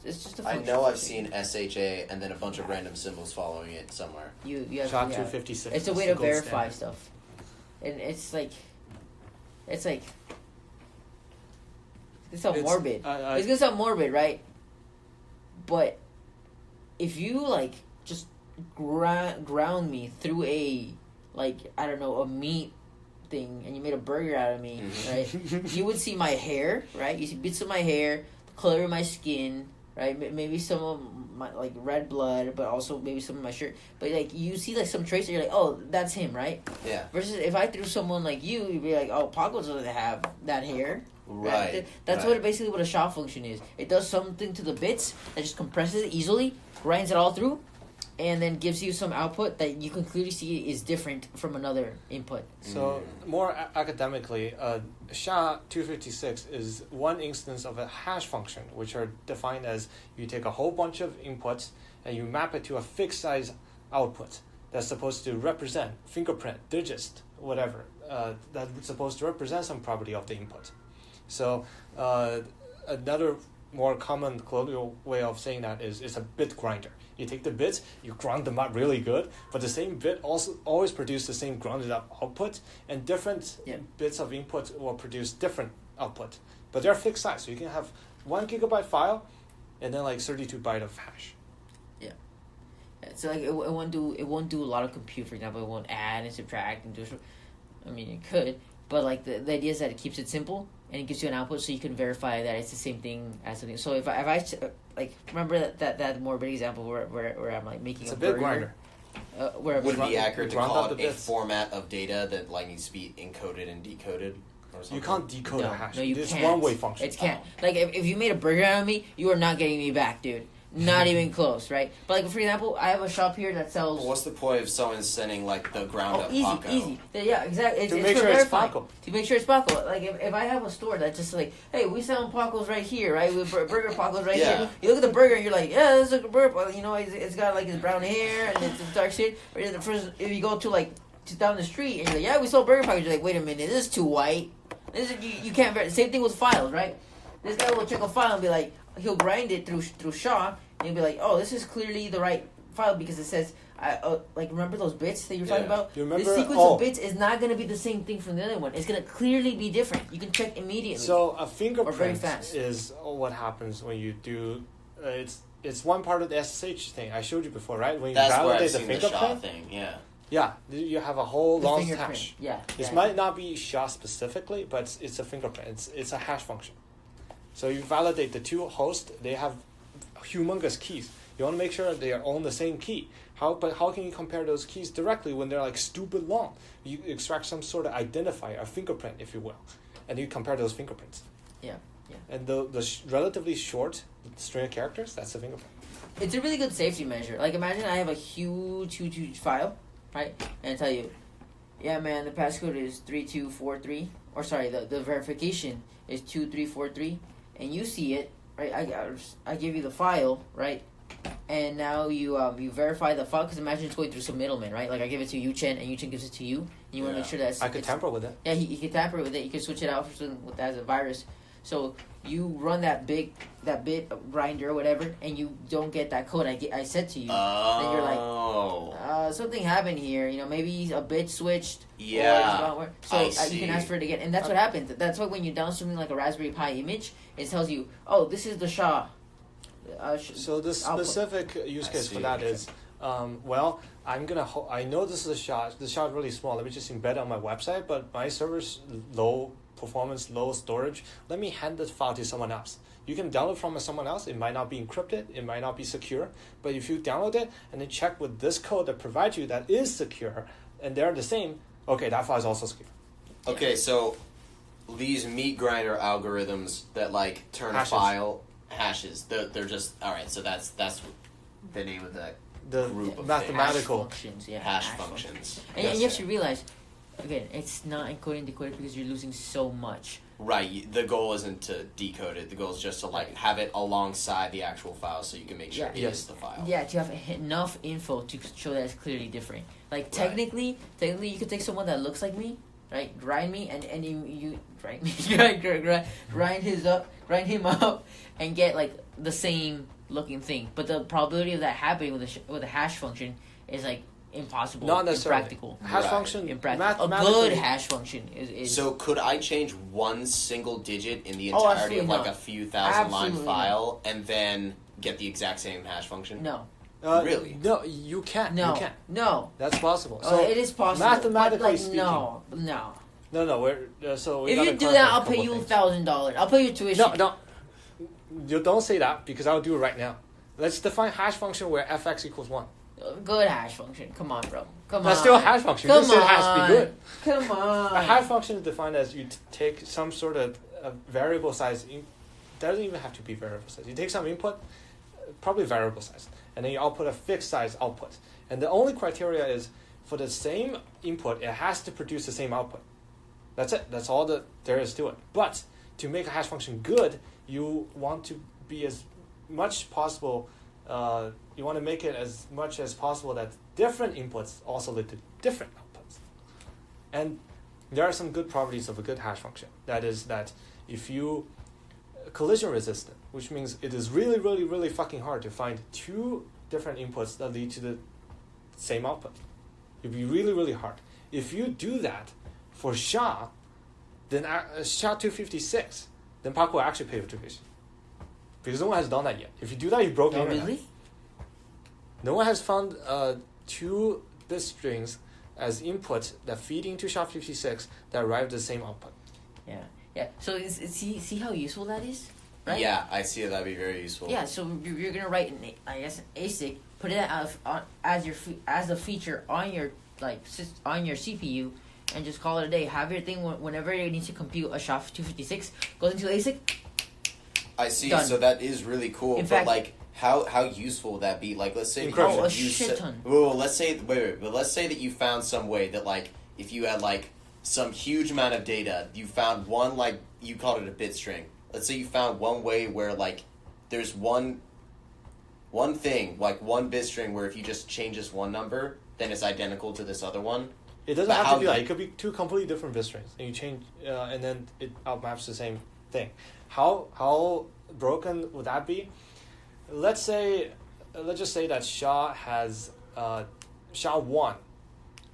it's just a I function. know I've seen SHA and then a bunch of random symbols following it somewhere. You have SHA-256. It's a way the to gold verify standard. stuff, and it's like it's sound morbid. It's gonna sound morbid, right? But if you like just ground me through a like I don't know a meat thing, and you made a burger out of me, right? You would see my hair, right? You see bits of my hair, the color of my skin, right? Maybe some of my like red blood, but also maybe some of my shirt. But like you see like some traits, and you're like, oh, that's him, right? Yeah. Versus if I threw someone like you, you'd be like, oh, Paco doesn't have that hair. Right. That's right. basically what a SHA function is. It does something to the bits that just compresses it easily, grinds it all through, and then gives you some output that you can clearly see is different from another input. So more academically, SHA-256 is one instance of a hash function, which are defined as you take a whole bunch of inputs and you map it to a fixed size output that's supposed to represent fingerprint, digits, whatever. That's supposed to represent some property of the input. So another more common colloquial way of saying that is it's a bit grinder. You take the bits, you grind them up really good, but the same bit also always produce the same grounded up output, and different bits of input will produce different output. But they're fixed size, so you can have 1 gigabyte file, and then like 32 byte of hash. Yeah. So like it won't do a lot of compute. For example, it won't add and subtract and do. I mean, it could, but like the idea is that it keeps it simple and it gives you an output, so you can verify that it's the same thing as something. So if I like remember that morbid example where I'm like making It's a a bit burger, grinder. Would it be accurate to ground call up it the a bits. format of data that like needs to be encoded and decoded? Or something? You can't decode a hash. No, you it's can't. one-way function. It can't. Like if you made a burger out of me, you are not getting me back, dude. Not even close, right? But like for example, I have a shop here that sells. But what's the point of someone sending like the ground up easy, Paco? easy. Yeah, exactly. To It's make for sure it's verifying. Paco. To make sure it's Paco. Like if I have a store that's just like, hey, we sell Pacos right here, right? We burger Pacos right Yeah. here. You look at the burger and you're like, yeah, this is a burger. You know, it's got like his brown hair and it's dark shit. Or if you go to like down the street and you're like, yeah, we sell burger Pacos. You're like, wait a minute, this is too white. This is you can't. Same thing with files, right? This guy will check a file and be like, he'll grind it through SHA. And you'll be like, oh, this is clearly the right file because it says, like, remember those bits that you were talking about? You remember- This sequence of bits is not going to be the same thing from the other one. It's going to clearly be different. You can check immediately. So a Or very fingerprint fast. is what happens when you do. It's one part of the SSH thing I showed you before, right? When you That's where I've validate the seen the SHA fingerprint, thing. Yeah. yeah, you have a whole The long fingerprint. hash. Yeah. This yeah. might not be SHA specifically, but it's a fingerprint. It's a hash function. So you validate the two hosts. They have humongous keys. You want to make sure they are on the same key. But how can you compare those keys directly when they're like stupid long? You extract some sort of identifier, a fingerprint, if you will, and you compare those fingerprints. Yeah. Yeah. And the relatively short string of characters, that's a fingerprint. It's a really good safety measure. Like, imagine I have a huge file, right? And I tell you, yeah, man, the passcode is 3243. Or sorry, the verification is 2343. And you see it, right? I give you the file, right? And now you verify the file, because imagine it's going through some middleman, right? Like I give it to Yuchen, and Yuchen gives it to you. And you want to make sure that I could tamper with it. Yeah, you can tamper with it. You can switch it out for something that has a virus. So you run that bit grinder or whatever, and you don't get that code I said to you. Then you're like, something happened here. Maybe a bit switched. Yeah. So you can ask for it again, and that's what happens. That's why when you download something like a Raspberry Pi image, it tells you, oh, this is the SHA. So the specific use case for that is, I know this is a SHA. The SHA is really small. Let me just embed it on my website, but my server's low performance, low storage. Let me hand this file to someone else. You can download from someone else. It might not be encrypted. It might not be secure. But if you download it and then check with this code that provides you that is secure, and they're the same, okay, that file is also secure. Okay, so these meat grinder algorithms that like turn hashes. a file hashes, they're just all right. So that's the name of the group of mathematical functions. hash functions. And you have to realize, again, it's not encoding decoded because you're losing so much. Right. The goal isn't to decode it. The goal is just to like have it alongside the actual file, so you can make sure it is the file. Yeah, to have enough info to show that it's clearly different. Like technically, you could take someone that looks like me, right? Grind me, and you grind me, grind him up, and get like the same looking thing. But the probability of that happening with a hash function is like impossible. Not necessarily. Impractical. Hash function. Impractical. A good hash function is. So could I change one single digit in the entirety of like a few thousand line file and then get the exact same hash function? No. Really? No, you can't. No. You can't. No. That's possible. So it is possible. Mathematically speaking. No. No. We're so. If you do that, I'll pay you $1,000. I'll pay you tuition. No. You don't say that because I'll do it right now. Let's define hash function where fx equals 1. Good hash function. Come on, bro. That's still a hash function. You said it has to be good. Come on. A hash function is defined as you take some sort of variable size. Doesn't even have to be variable size. You take some input, probably variable size, and then you output a fixed size output. And the only criteria is for the same input, it has to produce the same output. That's it. That's all that there is to it. But to make a hash function good, you want to be as much possible. You want to make it as much as possible that different inputs also lead to different outputs. And there are some good properties of a good hash function. That is that if you collision resistant, which means it is really, really, really fucking hard to find two different inputs that lead to the same output. It'd be really, really hard. If you do that for SHA, then SHA-256, then Paco will actually pay for tuition. Because no one has done that yet. If you do that, you broke the internet. Really? No one has found two bit strings as input that feed into SHA-56 that arrive at the same output. Yeah. So see how useful that is, right? Yeah, I see that'd be very useful. Yeah. So you're gonna write an ASIC, put it as a feature on your on your CPU, and just call it a day. Have your thing whenever it needs to compute a SHA-256 goes into ASIC. I see. Done. So that is really cool. In but fact, like, how useful would that be? Like, let's say a shit ton. Well, let's say but let's say that you found some way that like if you had like some huge amount of data, you found one like you called it a bit string. Let's say you found one way where like there's one thing like one bit string where if you just change this one number, then it's identical to this other one. It doesn't have to be like it could be two completely different bit strings, and you change, and then it outmaps the same thing. How broken would that be? Let's just say that SHA has SHA-1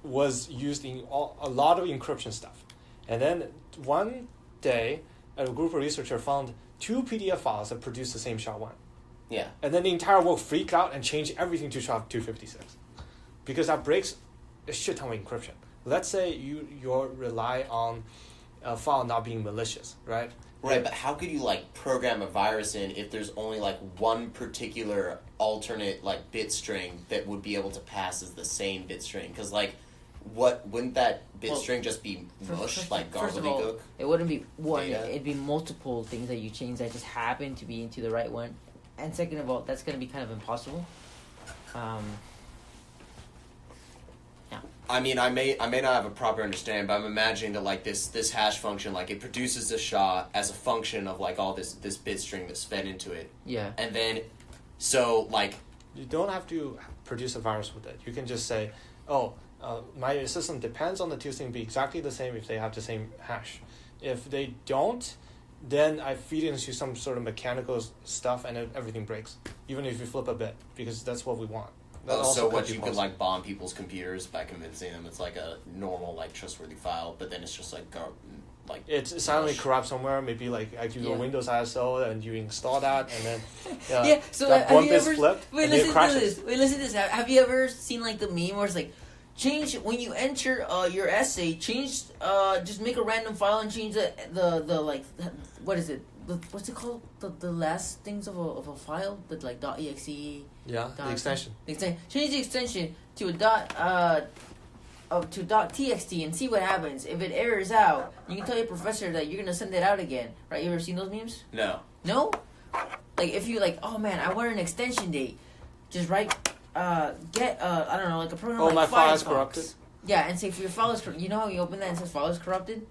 was used in a lot of encryption stuff, and then one day a group of researchers found two PDF files that produce the same SHA-1. Yeah. And then the entire world freaked out and changed everything to SHA-256 because that breaks a shit ton of encryption. Let's say you rely on a file not being malicious, right? Right, but how could you like program a virus in if there's only like one particular alternate like bit string that would be able to pass as the same bit string? Because like, wouldn't that bit string just be mush like gobbledygook? It wouldn't be one. Data? It'd be multiple things that you change that just happen to be into the right one. And second of all, that's going to be kind of impossible. I mean, I may not have a proper understanding, but I'm imagining that like this hash function, like it produces the SHA as a function of like all this bit string that's fed into it. Yeah. And then, so like, you don't have to produce a virus with it. You can just say, my system depends on the two things be exactly the same if they have the same hash. If they don't, then I feed into some sort of mechanical stuff, and everything breaks, even if you flip a bit, because that's what we want. That Oh, also so could what be you could possible. like bomb people's computers by convincing them it's like a normal like trustworthy file, but then it's just like like It's suddenly mush. corrupt somewhere. Maybe like I do Yeah. a Windows ISO and you install that, and then Yeah, so that have one you bit's ever flipped wait? and Listen it to crashes. this. Wait, listen to this. Have you ever seen like the meme where it's like, change when you enter your essay, change just make a random file and change the like what is it? What's it called? The last things of a file, the like .exe. Yeah, the extension. Change the extension to a to .txt and see what happens. If it errors out, you can tell your professor that you're gonna send it out again. Right? You ever seen those memes? No. No? Like if you like, oh man, I want an extension date. Just write get I don't know, like a program Oh, like my file is Firefox. corrupted. Yeah, and say if your file is corrupted, you know how you open that and it says file is corrupted?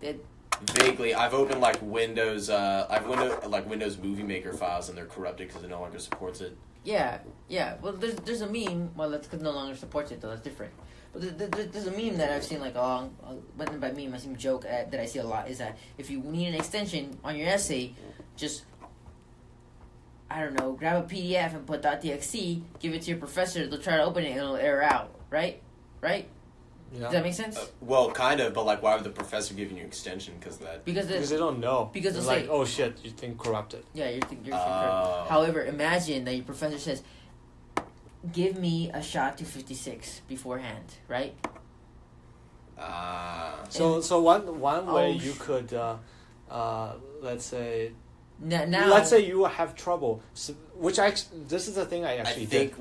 That Vaguely, I've opened like Windows. Like Windows Movie Maker files, and they're corrupted because it no longer supports it. yeah. Well, there's a meme. Well, that's because no longer supports it, though. That's different. But there's a meme that I've seen like but by meme I see joke that I see a lot is that if you need an extension on your essay, just I don't know, grab a PDF and put .txt, give it to your professor. They'll try to open it and it'll error out. Right? Yeah. Does that make sense? Well, kind of, but like, why would the professor giving you extension? Because Because Because they don't know. Because it's they'll like, say- oh shit, you think corrupted. yeah, you're Oh. correct. However, imagine that your professor says, "Give me a shot to 56 beforehand." Right? So one way Oh, you could, let's say, Now, let's say you have trouble, this is the thing I actually did.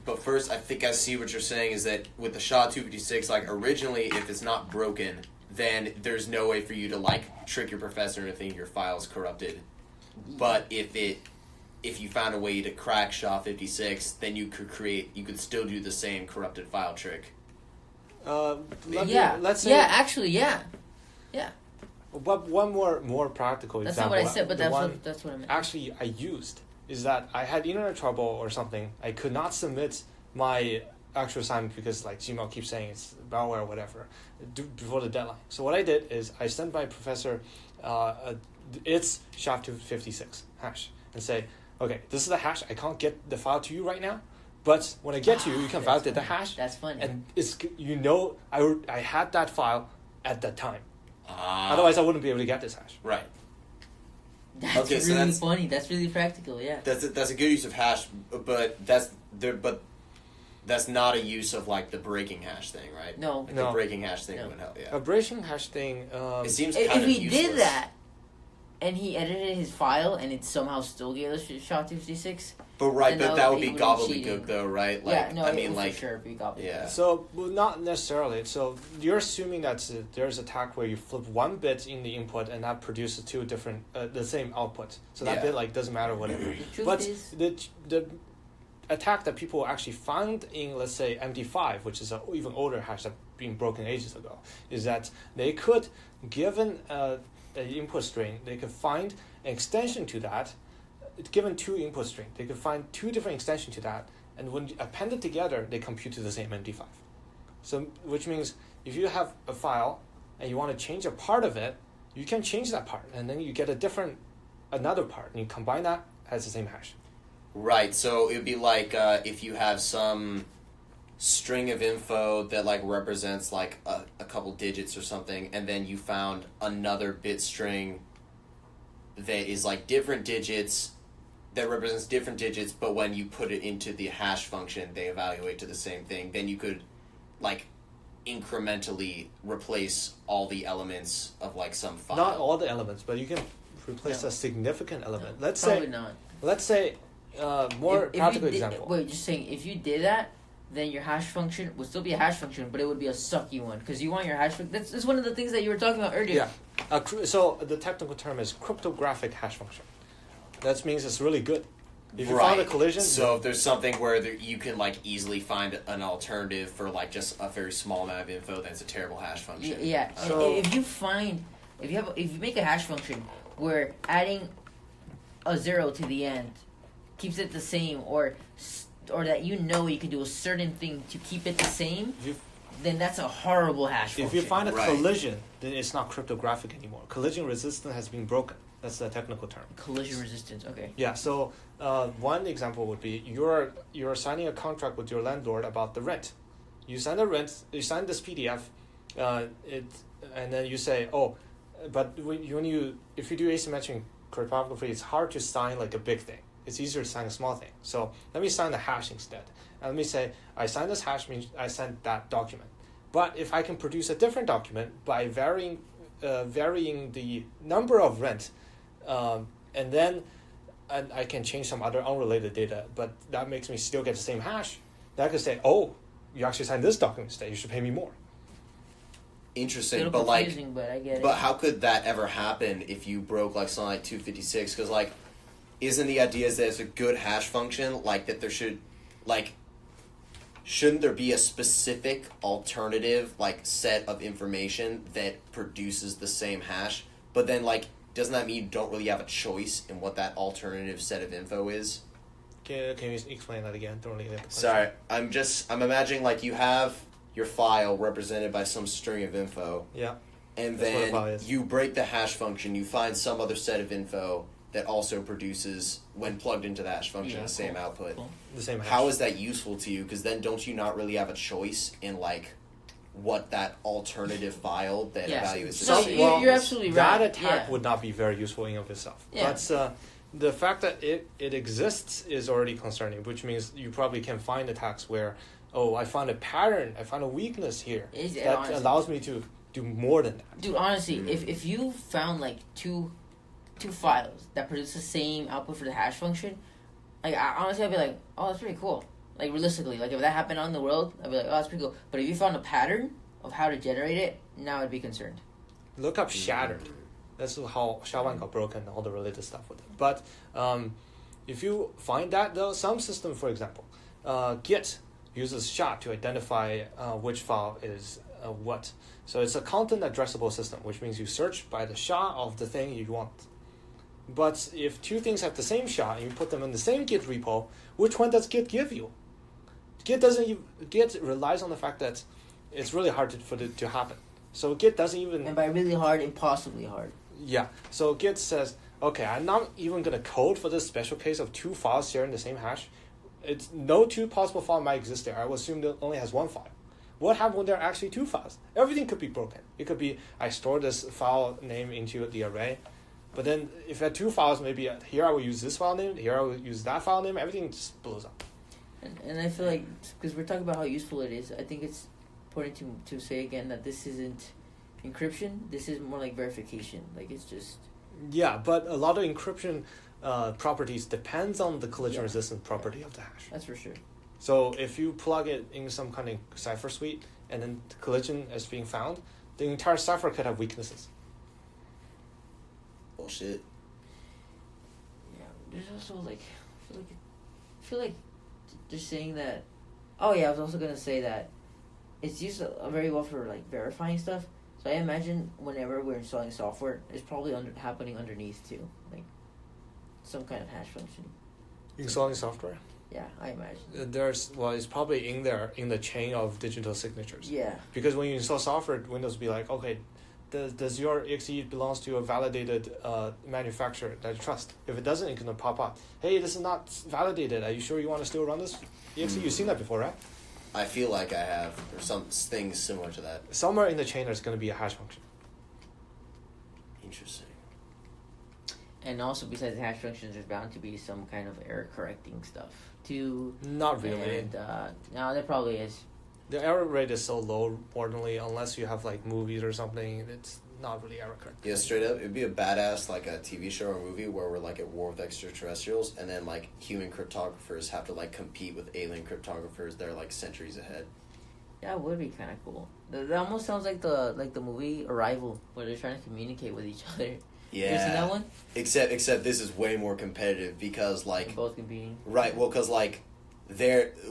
But first, I think I see what you're saying is that with the SHA-256, like originally, if it's not broken, then there's no way for you to like trick your professor into thinking your file's corrupted. But if you found a way to crack SHA-56, then you could still do the same corrupted file trick. Let's say, yeah, actually, yeah. But one more practical That's example. not what I said, but the one that's what I meant. actually I used is that I had internet trouble or something. I could not submit my actual assignment because like Gmail keeps saying it's malware or whatever before the deadline. So what I did is I sent my professor its SHA-256 hash and say, okay, this is the hash. I can't get the file to you right now, but when I get to you, you can That's validate the funny. hash. That's funny. And it's I had that file at that time. Ah. Otherwise, I wouldn't be able to get this hash. Right. That's Okay, so really that's- funny. That's really practical. Yeah. That's a good use of hash, but that's not a use of like the breaking hash thing, right? No. Like No. the breaking hash thing No. would help. A Yeah. breaking hash thing. It seems If kind of he useless. did that, and he edited his file, and it somehow still gave us SHA-256. But right, then but that would be be cheating. gobbledygook, though, right? Like, Yeah. No. I mean, for like, sure, we got it. yeah. So, well, not necessarily. So you're assuming that there's attack where you flip one bit in the input and that produces two different, the same output. So that Yeah. bit like doesn't matter whatever. The truth But is, the attack that people actually found in, let's say, MD5, which is an even older hash that been broken ages ago, is that they could, given an input string, they could find an extension to that. Given two input string, they could find two different extensions to that, and when you append it together, they compute to the same MD5. So, which means if you have a file and you want to change a part of it, you can change that part, and then you get another part, and you combine that as the same hash. Right, so it would be like if you have some string of info that like represents like a couple digits or something, and then you found another bit string that is like different digits, that represents different digits, but when you put it into the hash function, they evaluate to the same thing. Then you could like incrementally replace all the elements of like some file. Not all the elements, but you can replace No. a significant element. Let's probably say, not. more If you practical did- example. Wait, just saying, if you did that, then your hash function would still be a hash function, but it would be a sucky one because you want your hash function. That's one of the things that you were talking about earlier. Yeah. So the technical term is cryptographic hash function. That means it's really good. If you found a collision, So if there's something where you can like easily find an alternative for like just a very small amount of info, then it's a terrible hash function. Yeah. So- if you make a hash function where adding a 0 to the end keeps it the same, or that you can do a certain thing to keep it the same, then that's a horrible hash function. If you find a Right. collision, then it's not cryptographic anymore. Collision resistance has been broken. That's the technical term. Collision resistance, okay. Yeah. So one example would be you're signing a contract with your landlord about the rent. You sign the rent. You sign this PDF. And then you say, oh, but if you do asymmetric cryptography, it's hard to sign like a big thing. It's easier to sign a small thing. So let me sign the hash instead. And let me say, I signed this hash means I sent that document. But if I can produce a different document by varying the number of rent, and then I can change some other unrelated data, but that makes me still get the same hash, then I could say, oh, you actually signed this document instead, you should pay me more. Interesting, Little but like, confusing, but I get it. but how could that ever happen if you broke like something like 256? Because like, isn't the idea is that it's a good hash function, like that there should, like, shouldn't there be a specific alternative like set of information that produces the same hash? But then like, doesn't that mean you don't really have a choice in what that alternative set of info is? Can you explain that again? Don't really get the question. Sorry, I'm imagining like you have your file represented by some string of info. Yeah. And That's what a file then is. you break the hash function, you find some other set of info that also produces, when plugged into the hash function, Yeah, the same cool. output. Cool. The same hash. How is that useful to you? Because then don't you not really have a choice in like what that alternative file that Yeah. evaluates the No, same? you're absolutely that right. attack Yeah. would not be very useful in of itself. Yeah. But the fact that it exists is already concerning, which means you probably can find attacks where, oh, I found a pattern, I found a weakness here Is it that honestly- allows me to do more than that. Dude, honestly, if you found like two files that produce the same output for the hash function, like I'd be like, oh, that's pretty cool. Like realistically, like if that happened out in the world, I'd be like, oh, that's pretty cool. But if you found a pattern of how to generate it, now I'd be concerned. Look up Shattered. That's how SHA-1 got broken and all the related stuff with it. But if you find that, though, some system, for example, Git uses SHA to identify which file is what. So it's a content addressable system, which means you search by the SHA of the thing you want. But if two things have the same SHA and you put them in the same Git repo, which one does Git give you? Git relies on the fact that it's really hard for it to happen. So Git doesn't even... And by really hard, impossibly hard. Yeah. So Git says, okay, I'm not even going to code for this special case of two files sharing the same hash. It's no two possible files might exist there. I will assume that only has one file. What happens when there are actually two files? Everything could be broken. It could be I store this file name into the array, but then if I had two files, maybe here I will use this file name, here I will use that file name, everything just blows up. And I feel like, because we're talking about how useful it is, I think it's important to say again that this isn't encryption, this is more like verification. Like it's just... Yeah, but a lot of encryption properties depends on the collision resistant property of the hash. That's for sure. So if you plug it in some kind of cipher suite and then the collision is being found, the entire cipher could have weaknesses. Bullshit. Yeah, there's also like, I feel like they're saying that. Oh yeah, I was also gonna say that it's used very well for like verifying stuff. So I imagine whenever we're installing software, it's probably happening underneath too, like some kind of hash function. Installing software? Yeah, I imagine. It's probably in there in the chain of digital signatures. Yeah. Because when you install software, Windows will be like, okay, does your exe belongs to a validated manufacturer that you trust? If it doesn't, it's gonna pop up. Hey, this is not validated. Are you sure you want to still run this exe? You've seen that before, right? I feel like I have, or some things similar to that. Somewhere in the chain, there's gonna be a hash function. Interesting. And also, besides the hash functions, there's bound to be some kind of error correcting stuff too. Not really. And no, there probably is. The error rate is so low, ordinarily, unless you have like movies or something. It's not really error correct. Yeah, straight up, it'd be a badass like a TV show or movie where we're like at war with extraterrestrials, and then like human cryptographers have to like compete with alien cryptographers that are like centuries ahead. That would be kind of cool. That almost sounds like the movie Arrival, where they're trying to communicate with each other. Yeah. You ever seen that one? Except this is way more competitive because like They're both competing. right, well, because like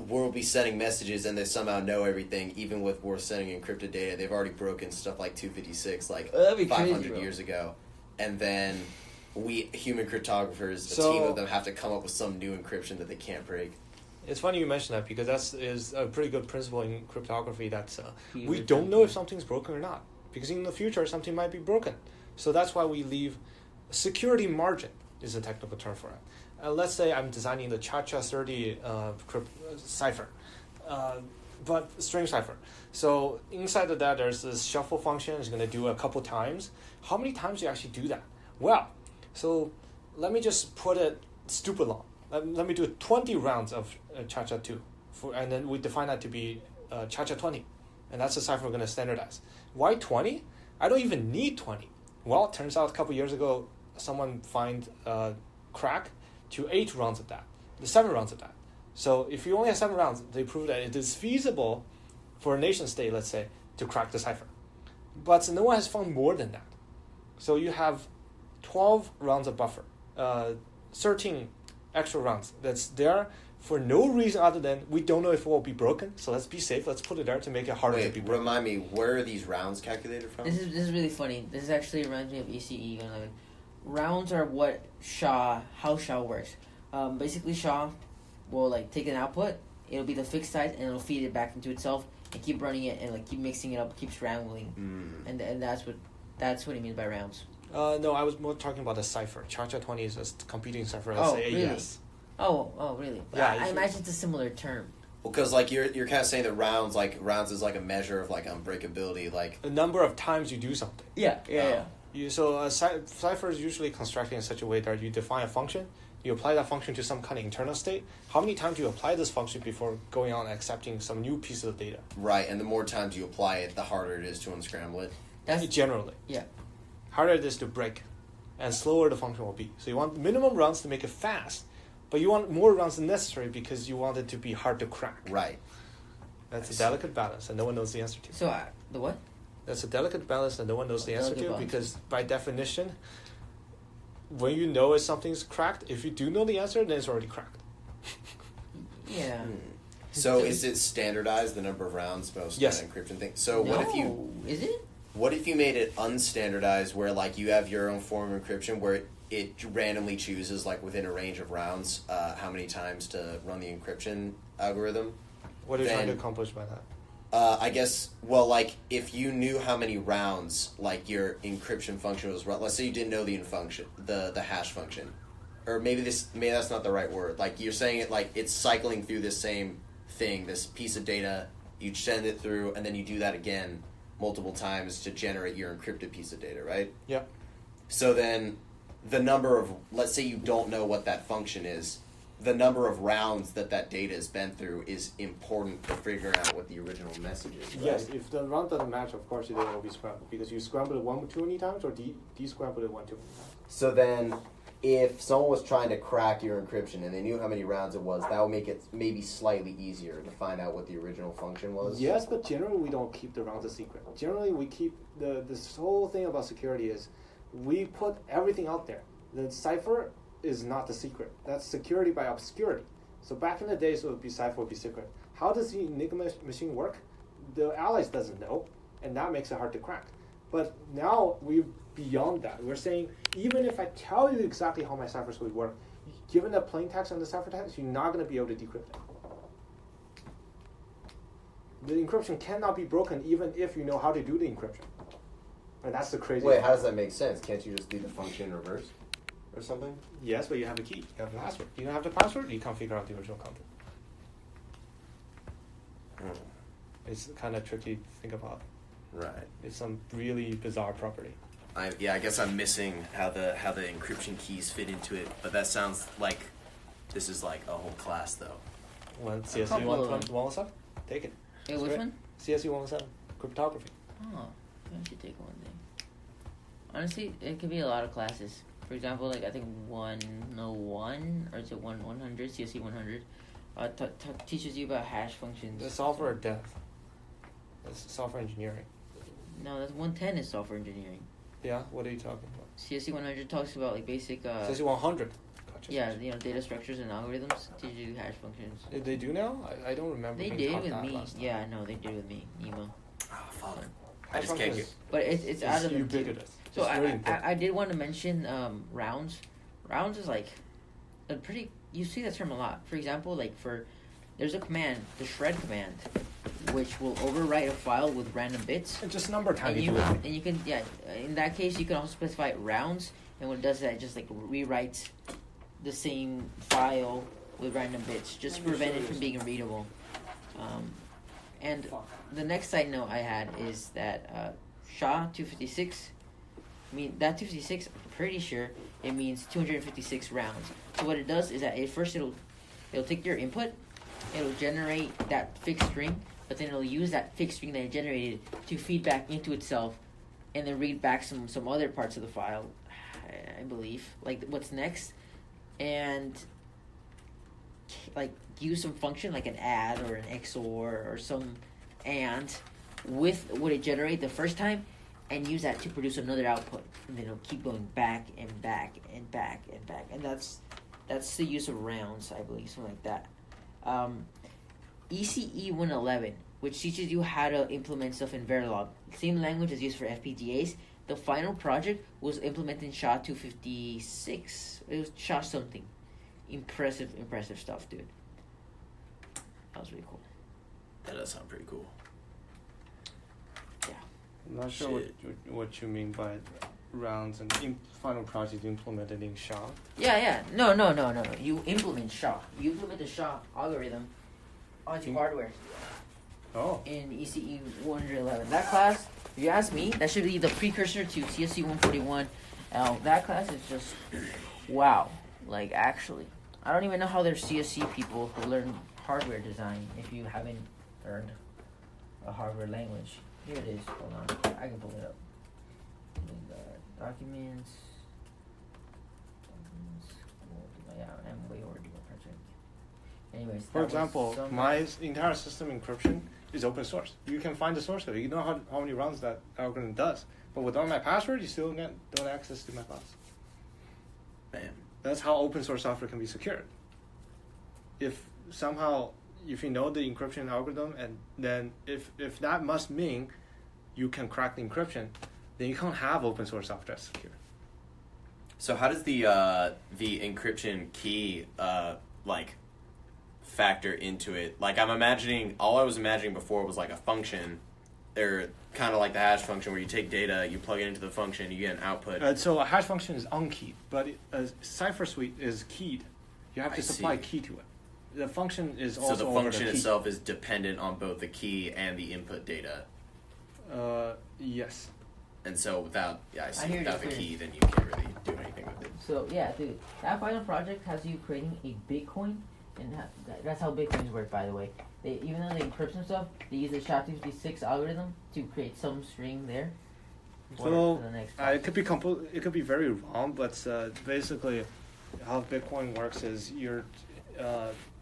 we'll be sending messages and they somehow know everything, even with we're sending encrypted data. They've already broken stuff like 256 like That'd be 500 crazy, bro. years ago, and then we human cryptographers, a So- team of them, have to come up with some new encryption that they can't break. It's funny you mention that because that is a pretty good principle in cryptography. That Key we return don't know key. if something's broken or not, because in the future something might be broken. So that's why we leave security margin is a technical term for it. Let's say I'm designing the Cha-Cha-30 cipher, but string cipher. So inside of that, there's this shuffle function. It's going to do a couple times. How many times do you actually do that? Well, so let me just put it stupid long. Let me do 20 rounds of Cha-Cha-2, and then we define that to be Cha-Cha-20, and that's the cipher we're going to standardize. Why 20? I don't even need 20. Well, it turns out a couple years ago, someone find crack to 8 rounds of that, the 7 rounds of that. So if you only have 7 rounds, they prove that it is feasible for a nation state, let's say, to crack the cipher. But no one has found more than that. So you have 12 rounds of buffer, 13 extra rounds that's there for no reason other than we don't know if it will be broken. So let's be safe. Let's put it there to make it harder to be broken. Remind me, where are these rounds calculated from? This is really funny. This actually reminds me of ECE 11. Rounds are what how SHA works. Basically, SHA will like take an output. It'll be the fixed size, and it'll feed it back into itself and keep running it and like keep mixing it up, keep scrambling, and that's what he means by rounds. No, I was more talking about the cipher. Cha-Cha-20 is a competing cipher. Oh, say really? AES. Oh, really? Yeah, I imagine it's a similar term. Well, because like you're kind of saying that rounds is like a measure of like unbreakability, like The number of times you do something. Yeah. So a cipher is usually constructed in such a way that you define a function, you apply that function to some kind of internal state. How many times do you apply this function before going on and accepting some new piece of data? right, and the more times you apply it, the harder it is to unscramble it. That's Generally. yeah. Harder it is to break, and slower the function will be. So you want minimum rounds to make it fast, but you want more rounds than necessary because you want it to be hard to crack. Right. That's a delicate balance, and no one knows the answer to. So the what? That's a delicate balance that no one knows the answer Delicate to balance. because by definition, when you know if something's cracked, if you do know the answer, then it's already cracked. Yeah. So is it standardized, the number of rounds, most Yes. encryption thing? So what if you No, is it? What if you made it unstandardized, where like you have your own form of encryption, where it randomly chooses like within a range of rounds how many times to run the encryption algorithm? What are you trying to Then- accomplish by that? I guess, well, like if you knew how many rounds like your encryption function was run, let's say you didn't know the function, the hash function, or maybe that's not the right word. Like you're saying it like it's cycling through this same thing, this piece of data. You send it through, and then you do that again multiple times to generate your encrypted piece of data, right? Yeah. So then the number of, let's say you don't know what that function is, the number of rounds that data has been through is important for figuring out what the original message is, right? Yes, if the round doesn't match, of course, the data will be scrambled because you scrambled it one too many times or de-scrambled it one too many times. So then if someone was trying to crack your encryption and they knew how many rounds it was, that would make it maybe slightly easier to find out what the original function was? Yes, but generally we don't keep the rounds a secret. Generally we keep this whole thing about security is we put everything out there. The cipher is not the secret. That's security by obscurity. So back in the days, it would be cipher would be secret. How does the Enigma machine work? The Allies doesn't know, and that makes it hard to crack. But now we're beyond that. We're saying even if I tell you exactly how my ciphers would work, given the plain text and the ciphertext, you're not going to be able to decrypt it. The encryption cannot be broken even if you know how to do the encryption. And that's the crazy. Wait, how does that make sense? Can't you just do the function in reverse or something? Yes, but you have a key. You have a password. You don't have the password, you can't figure out the original content. It's kind of tricky to think about. Right. It's some really bizarre property. I guess I'm missing how the encryption keys fit into it, but that sounds like this is like a whole class though. Well, CSU couple of them. 117, take it. Hey, It's which great. one? CSU 117, cryptography. Oh, I should take one day. Honestly, it could be a lot of classes. For example, like I think 101 or is it 100 CSE 100 teaches you about hash functions. The software dev. That's software engineering. No, that's 110 is software engineering. Yeah, what are you talking about? CSE 100 talks about like basic. CSU 100. Gotcha. Yeah, data structures and algorithms. Teach you hash functions. Did they do now? I don't remember. They being did taught with that me. last time. Yeah, no, they did with me. Nemo. Oh fuck. I Hash just can't function get. is- But it's out of the ubiquitous. So it's very important. I did want to mention rounds. Rounds is like a pretty. You see that term a lot. For example, like for there's a command, the shred command, which will overwrite a file with random bits. And just number time And you do it. and you can, in that case, you can also specify rounds, and what it does is that it just like rewrites the same file with random bits, just to prevent it from being readable. And the next side note I had is that SHA-256, that 256, I'm pretty sure it means 256 rounds. So what it does is that it'll take your input, it'll generate that fixed string, but then it'll use that fixed string that it generated to feed back into itself, and then read back some other parts of the file, I believe, like what's next, and like use some function like an add or an XOR or some AND with what it generated the first time, and use that to produce another output, and then it'll keep going back and back and back and back, and that's the use of rounds, I believe, something like that. ECE 111, which teaches you how to implement stuff in Verilog, same language as used for FPGAs. The final project was implementing SHA-256. It was SHA something. Impressive stuff, dude. That was really cool. That does sound pretty cool. Yeah. I'm not sure what you mean by rounds and final project implemented in SHA. Yeah. No. You implement SHA. You implement the SHA algorithm onto hardware Oh. in ECE 111. That class, if you ask me, that should be the precursor to CSC 141. That class is just wow. Like, actually, I don't even know how there's CSC people who learn hardware design if you haven't learned a hardware language. Here it is. Hold on. I can pull it up. Documents. Yeah, I'm way overdue my project. Anyways, For example, my entire system encryption is open source. You can find the source code. You know how many rounds that algorithm does. But without my password, you still don't access to my files. Bam. That's how open source software can be secured. If you know the encryption algorithm, and then if that must mean you can crack the encryption, then you can't have open source software that's secure. So how does the encryption key factor into it? Like, all I was imagining before was like a function, or kind of like the hash function where you take data, you plug it into the function, you get an output. So a hash function is unkeyed, but a cipher suite is keyed. You have to supply a key to it. The function is also so the function itself is dependent on both the key and the input data. Yes. And so without the key, then you can't really do anything with it. So yeah, dude, that final project has you creating a Bitcoin, and that's how Bitcoins work, by the way. Even though they encrypt some stuff, they use the SHA-256 algorithm to create some string there. So it could be very wrong, but basically, how Bitcoin works is you're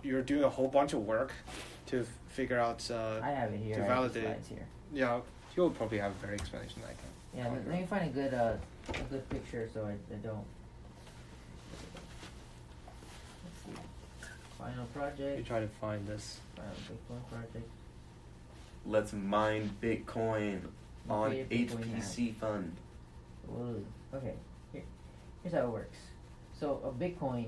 doing a whole bunch of work to figure out. I have it here. To validate. Here. Yeah, you'll probably have a better explanation than I can. Yeah, let me find a good picture so I don't. Let's see. Final project. You try to find this. Final Bitcoin project. Let's mine Bitcoin on Create a Bitcoin HPC Fund. Ooh, okay, here's how it works. So a Bitcoin,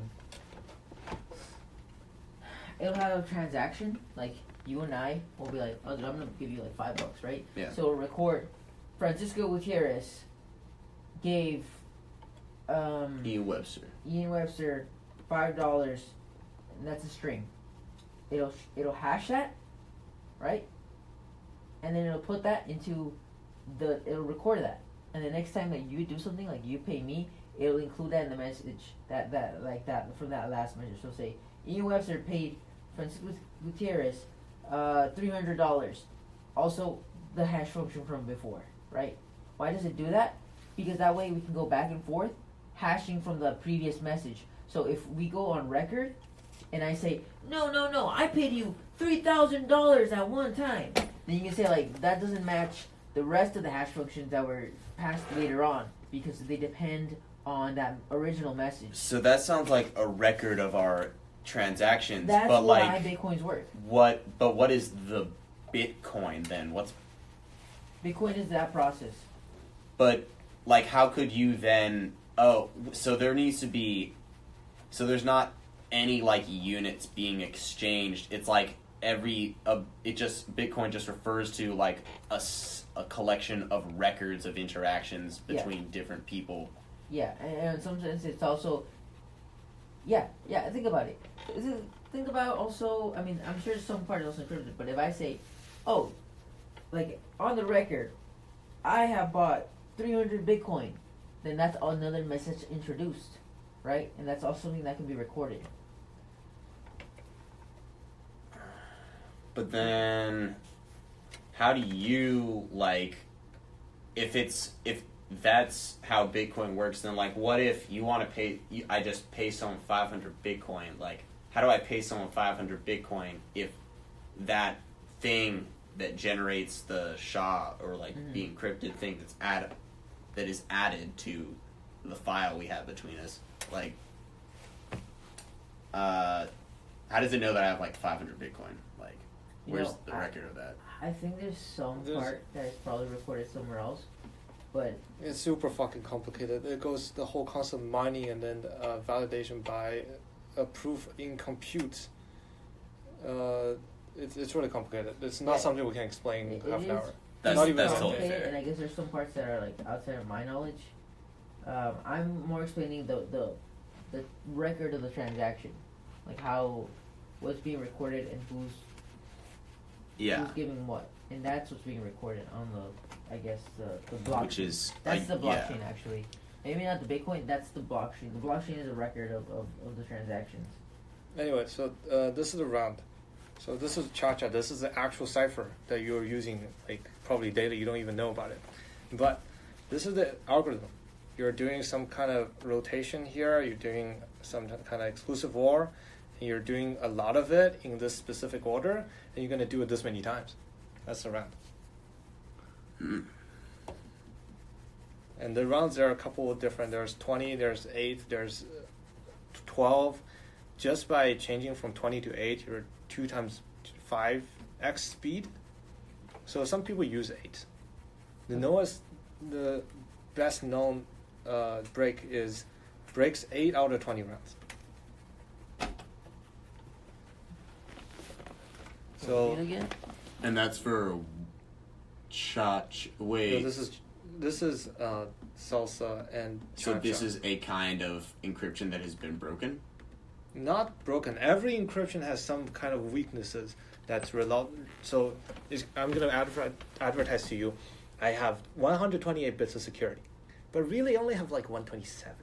it'll have a transaction, like you and I will be like, oh, dude, I'm gonna give you like $5, right? Yeah. So it'll record, Francisco Gutierrez gave Ian Webster $5, and that's a string. It'll hash that, right? And then it'll put that into it'll record that. And the next time that you do something, like you pay me, it'll include that in the message, that from that last message. So say, Ian Webster paid Francisco Gutierrez $300. Also, the hash function from before, right? Why does it do that? Because that way we can go back and forth, hashing from the previous message. So if we go on record, and I say, no, I paid you $3,000 at one time, then you can say, like, that doesn't match the rest of the hash functions that were passed later on, because they depend on that original message. So that sounds like a record of our transactions. That's but why like, Bitcoins work. What is the Bitcoin then? Bitcoin is that process. But like, how could you then? Oh, so there needs to be. So there's not any like units being exchanged. It's like Bitcoin just refers to like a collection of records of interactions between different people. Yeah, and in some sense it's also, think about it. Think about also, I mean, I'm sure some part is also encrypted, but if I say, oh, like on the record, I have bought 300 Bitcoin, then that's another message introduced, right? And that's also something that can be recorded. But then, how do you, like, if that's how Bitcoin works, then, like, what if you want to I just pay someone 500 Bitcoin, like, how do I pay someone 500 Bitcoin if that thing that generates the SHA or, like, the encrypted thing that is added to the file we have between us, like, how does it know that I have, like, 500 Bitcoin? Like, where's the record of that? I think there's some part that is probably recorded somewhere else, but it's super fucking complicated. It goes the whole concept of mining and then validation by a proof in compute. It's really complicated. It's not something we can explain in half an hour. That's totally fair. And I guess there's some parts that are like outside of my knowledge. I'm more explaining the record of the transaction, like what's being recorded and who's giving what, and that's what's being recorded on the blockchain. Which is that's the blockchain actually. Maybe not the Bitcoin. That's the blockchain. The blockchain is a record of the transactions. Anyway, so this is a round. So this is Cha-Cha. This is the actual cipher that you're using, like probably daily. You don't even know about it. But this is the algorithm. You're doing some kind of rotation here. You're doing some kind of exclusive OR. And you're doing a lot of it in this specific order. And you're going to do it this many times. That's the round. And the rounds, there are a couple of different. There's 20, there's 8, there's 12. Just by changing from 20 to 8, you're 2 times 5x speed. So some people use 8. The best known break breaks 8 out of 20 rounds. So and that's for wait. So this is salsa and cha-cha. So this is a kind of encryption that has been broken? Not broken. Every encryption has some kind of weaknesses that's so I'm going to advertise to you. I have 128 bits of security, but really only have like 127.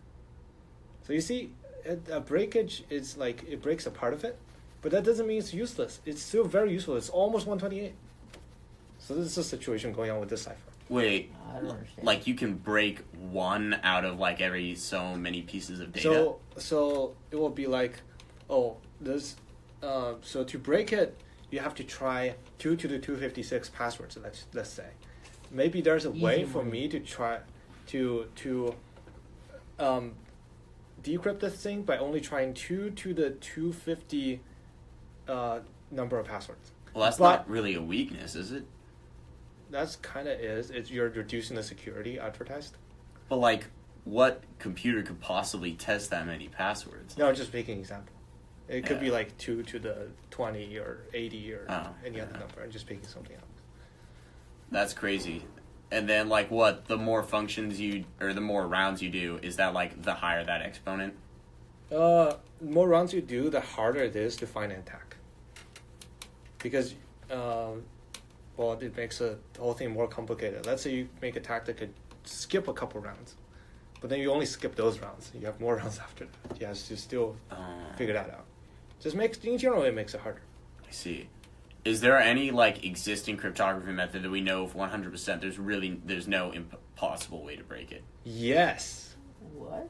So you see, a breakage is like it breaks a part of it, but that doesn't mean it's useless. It's still very useful. It's almost 128. So this is a situation going on with this cipher. Wait, I don't understand. Like you can break one out of like every so many pieces of data? So it will be like, this. So to break it, you have to try 2 to the 256 passwords. Let's say, maybe there's a way for me to try to decrypt this thing by only trying 2 to the 250 number of passwords. Well, that's not really a weakness, is it? That's kind of is. You're reducing the security advertised. But like, what computer could possibly test that many passwords? No, just making an example. It could be like 2 to the 20 or 80 or any other number. I'm just picking something else. That's crazy. And then like what? The more functions the more rounds you do, is that like the higher that exponent? The more rounds you do, the harder it is to find an attack. Because, it makes the whole thing more complicated. Let's say you make an attack that could skip a couple rounds, but then you only skip those rounds. You have more rounds after that. You have to still figure that out. In general, it makes it harder. I see. Is there any like existing cryptography method that we know of 100% there's no impossible way to break it? Yes. What?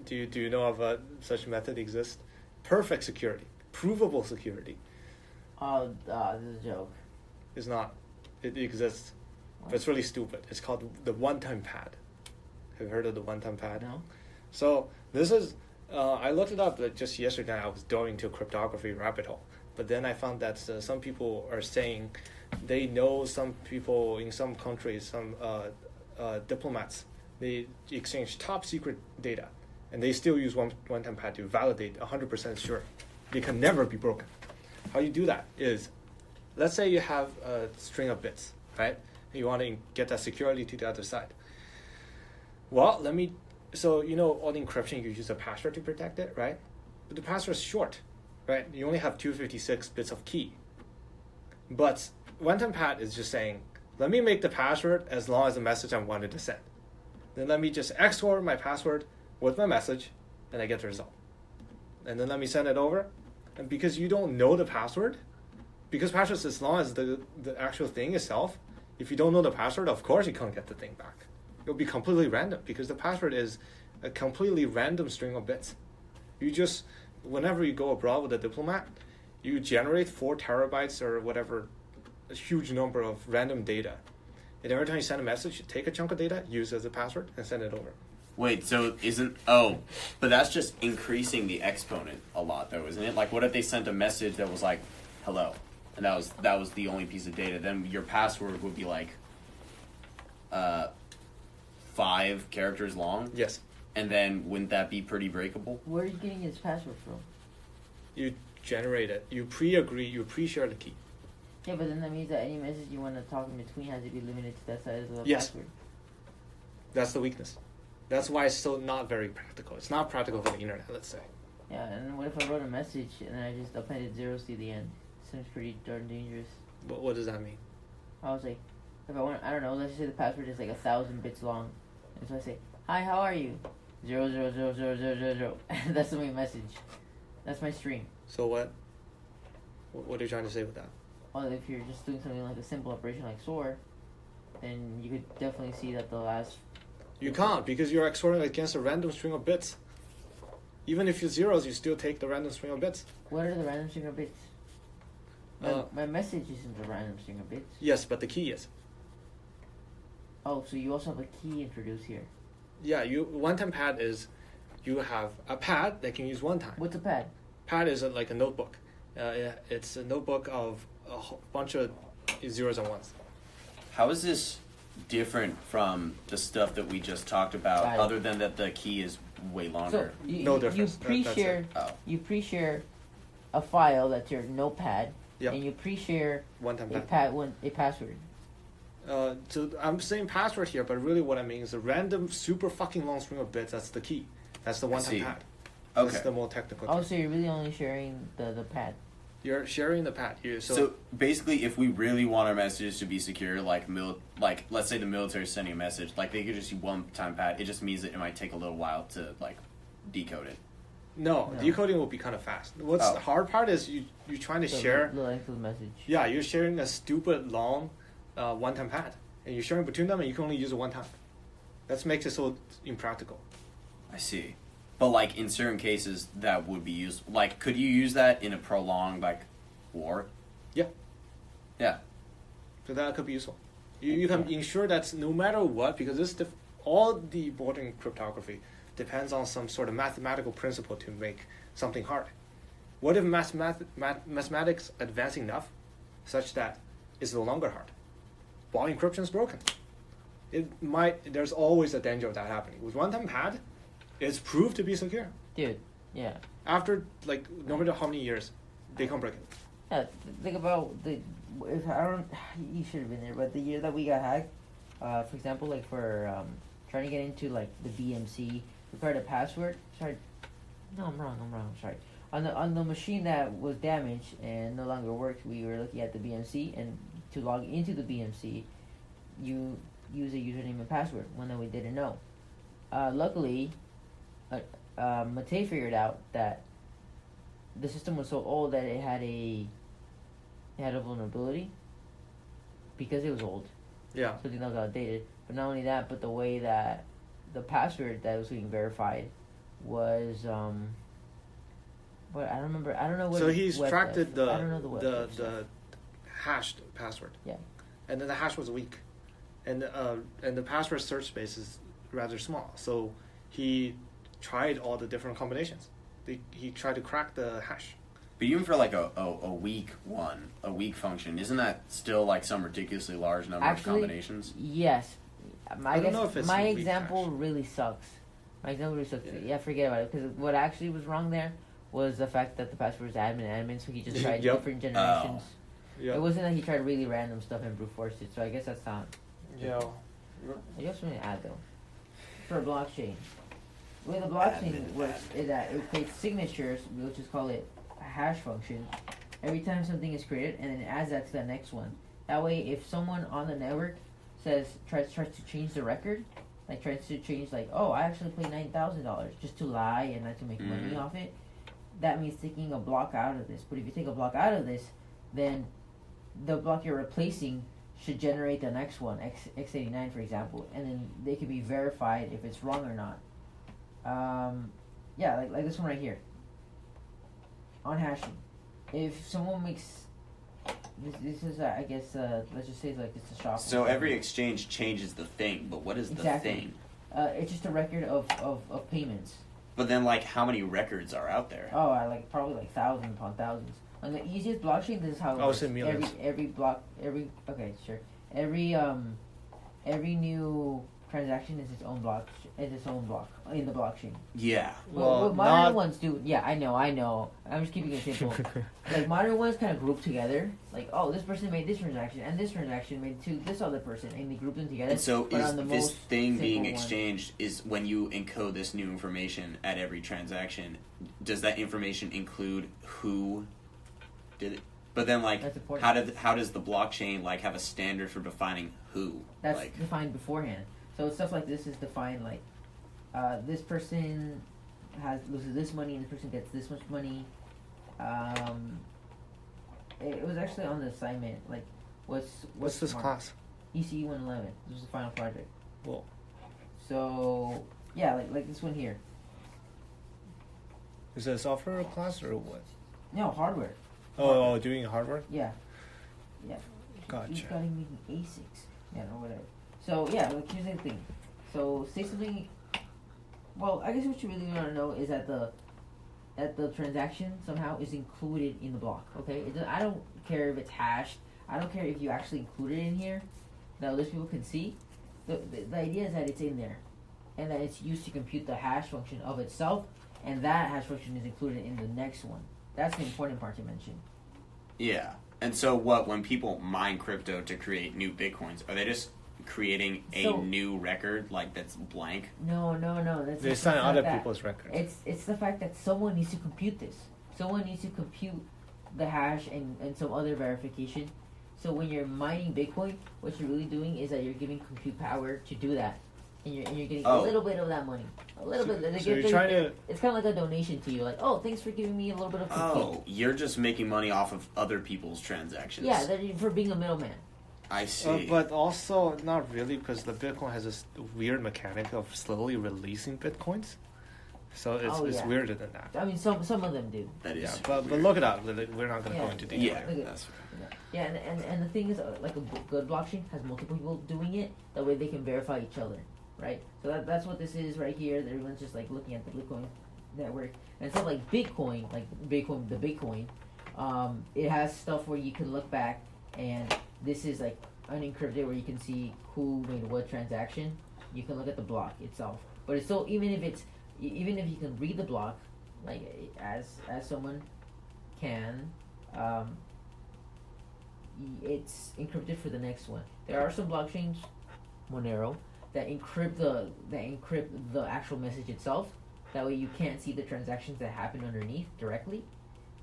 Do you know of such method exists? Perfect security, provable security. Oh, this is a joke. It's not. It exists, but it's really stupid. It's called the one-time pad. Have you heard of the one-time pad? No. So this is. I looked it up just yesterday. I was going into a cryptography rabbit hole, but then I found that some people are saying they know some people in some countries, some diplomats, they exchange top secret data, and they still use one-time pad to validate 100% sure. They can never be broken. How you do that is, let's say you have a string of bits, right? And you want to get that security to the other side. Well, so you know all the encryption, you use a password to protect it, right? But the password is short, right? You only have 256 bits of key. But one-time pad is just saying, let me make the password as long as the message I wanted to send. Then let me just XOR my password with my message, and I get the result. And then let me send it over. And because you don't know the password, because passwords as long as the actual thing itself, if you don't know the password, of course you can't get the thing back. It'll be completely random because the password is a completely random string of bits. You just, whenever you go abroad with a diplomat, you generate 4 terabytes or whatever, a huge number of random data. And every time you send a message, you take a chunk of data, use it as a password, and send it over. Wait, so but that's just increasing the exponent a lot, though, isn't it? Like, what if they sent a message that was like, hello, and that was the only piece of data? Then your password would be like 5 characters long? Yes. And then wouldn't that be pretty breakable? Where are you getting his password from? You generate it. You pre-agree, you pre-share the key. Yeah, but then that means that any message you want to talk in between has to be limited to that side of the Yes. password. That's the weakness. That's why it's still not very practical. It's not practical for the internet, let's say. Yeah, and what if I wrote a message and then I just appended zeros to the end? Seems pretty darn dangerous. What does that mean? I was like, if I want, I don't know, let's just say the password is like 1,000 bits long. And so I say, hi, how are you? 0000000. That's my message. That's my string. So what? What are you trying to say with that? Well, if you're just doing something like a simple operation like XOR, then you could definitely see that the last... You can't, because you're XORing against a random string of bits. Even if you're zeros, you still take the random string of bits. What are the random string of bits? My message isn't a random string of bits. Yes, but the key is. Oh, so you also have a key introduced here. Yeah, one-time pad is, you have a pad that can use one time. What's a pad? Pad is like a notebook. It's a notebook of a bunch of zeros and ones. How is this different from the stuff that we just talked about, Got it. other than that the key is way longer? So you, No you difference. pre-share Oh. you pre-share a file that's your notepad, Yep. and you pre-share One-time a pad. a password. So I'm saying password here, but really what I mean is a random super fucking long string of bits. That's the key. That's the one-time see. pad. Okay. That's the more technical Oh, term. so you're really only sharing the pad. You're sharing the pad. So basically, if we really want our messages to be secure, like let's say the military is sending a message, like they could just use one-time pad. It just means that it might take a little while to like decode it. No, No. decoding will be kind of fast. What's Oh. the hard part is you're trying to So share. the length of the message. Yeah, you're sharing a stupid long one-time pad, and you're sharing between them, and you can only use it one time. That makes it so impractical. I see. But like in certain cases, that would be used. Like, could you use that in a prolonged like war? Yeah. Yeah. So that could be useful. You can ensure that no matter what, because all the modern cryptography depends on some sort of mathematical principle to make something hard. What if mathematics advance enough such that it's no longer hard? While encryption is broken. There's always a danger of that happening. With one-time pad, it's proved to be secure. Dude, yeah. After, like, no matter how many years, they can't break it. Yeah, think about if I don't, you should have been there, but the year that we got hacked, for example, like for trying to get into like the BMC, required a password. Sorry, no, I'm wrong. Sorry. On the machine that was damaged and no longer worked, we were looking at the BMC, and to log into the BMC, you use a username and password, one that we didn't know. Luckily, Matei figured out that the system was so old that it had a vulnerability because it was old. Yeah. Something that was outdated. But not only that, but the way that the password that was being verified was but I don't remember. I don't know what. So he extracted I don't know the web stuff. the hashed password. Yeah. And then the hash was weak, and the password search space is rather small. So he tried all the different combinations. He tried to crack the hash. But even for like a weak function, isn't that still like some ridiculously large number of combinations? Yes. I don't know if it's my a weak example hash. really sucks. My example really sucks. Yeah. Yeah, forget about it. Because what actually was wrong there was the fact that the password was admin, so he just tried Yep. different generations. Yeah. It wasn't that he tried really random stuff and brute forced it, so I guess that's not. Yeah. I just want to add though, for a blockchain, the way the blockchain Admin, works is that it creates signatures, we'll just call it a hash function, every time something is created, and then it adds that to the next one. That way, if someone on the network tries to change the record, like tries to change like, oh, I actually paid $9,000 just to lie and not to make money off it, that means taking a block out of this. But if you take a block out of this, then the block you're replacing should generate the next one, x89 for example, and then they can be verified if it's wrong or not. Yeah, like this one right here. On hashing, if someone makes this is I guess let's just say like it's a shop. So every exchange changes the thing, but what is Exactly. the thing? It's just a record of payments. But then, like, how many records are out there? Oh, like probably like thousands upon thousands. On the easiest blockchain, this is how it I would works. say millions. Every every new transaction is its own block. Is its own block in the blockchain. Yeah. Well, Well, modern not- ones do. Yeah, I know. I'm just keeping it simple. Like modern ones kind of group together. Like, oh, this person made this transaction, and this transaction made to this other person, and they group them together. And so but is on the this most thing being simple one. exchanged is when you encode this new information at every transaction, does that information include who did it? But then, like, That's important. how does the blockchain like have a standard for defining who? That's like, defined beforehand. So stuff like this is defined like, this person loses this money and this person gets this much money. It was actually on the assignment. Like, What's this smart? class? ECE 111. This was the final project. Well, So yeah, like this one here. is it a software class or what? No, hardware. Oh, doing hardware? Yeah. Gotcha. You gotta making ASICs. Yeah, or whatever. So yeah, like here's the thing. So say something. Well, I guess what you really want to know is that the transaction somehow is included in the block. Okay, I don't care if it's hashed. I don't care if you actually include it in here, that other people can see. The idea is that it's in there, and that it's used to compute the hash function of itself, and that hash function is included in the next one. That's the important part to mention. yeah. And so when people mine crypto to create new bitcoins, are they just creating a new record like that's blank? No. They it's sign not other that. people's records. It's the fact that someone needs to compute this. Someone needs to compute the hash and some other verification. So when you're mining Bitcoin, what you're really doing is that you're giving compute power to do that, and you're getting a little bit of that money, a little bit. So you're trying to. It's kind of like a donation to you, like, oh, thanks for giving me a little bit of compute. Oh, you're just making money off of other people's transactions. Yeah, for being a middleman. I see. But also not really, because the Bitcoin has this weird mechanic of slowly releasing Bitcoins. So it's weirder than that. I mean, some of them do. That is. Yeah, super but weird. look it up. We're not going to Yeah. go into detail. Yeah, Look at- that's Yeah, and the thing is, like a good blockchain has multiple people doing it. That way they can verify each other, right? So that's what this is right here. That everyone's just like looking at the Bitcoin network. And so like the Bitcoin, it has stuff where you can look back, and this is like unencrypted where you can see who made what transaction. You can look at the block itself, but it's still even if you can read the block, like as someone can. It's encrypted for the next one. There are some blockchains, Monero, that encrypt the actual message itself. That way you can't see the transactions that happen underneath directly,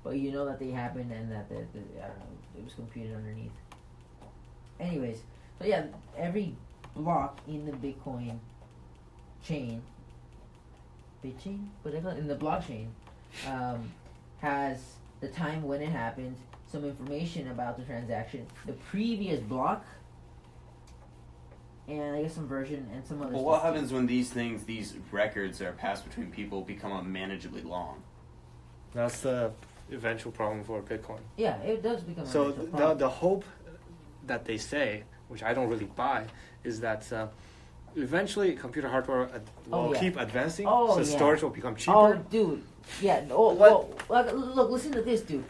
but you know that they happened and that I don't know, it was computed underneath. Anyways, so yeah, every block in the Bitcoin chain, in the blockchain, has the time when it happened, some information about the transaction, the previous block, and I guess some version and some other Well, stuff. what too. happens when these records that are passed between people become unmanageably long? That's the eventual problem for Bitcoin. Yeah, it does become So a natural problem. the hope that they say, which I don't really buy, is that eventually computer hardware will keep advancing, so storage will become cheaper. Oh, dude. Yeah. Oh, look, listen to this, dude.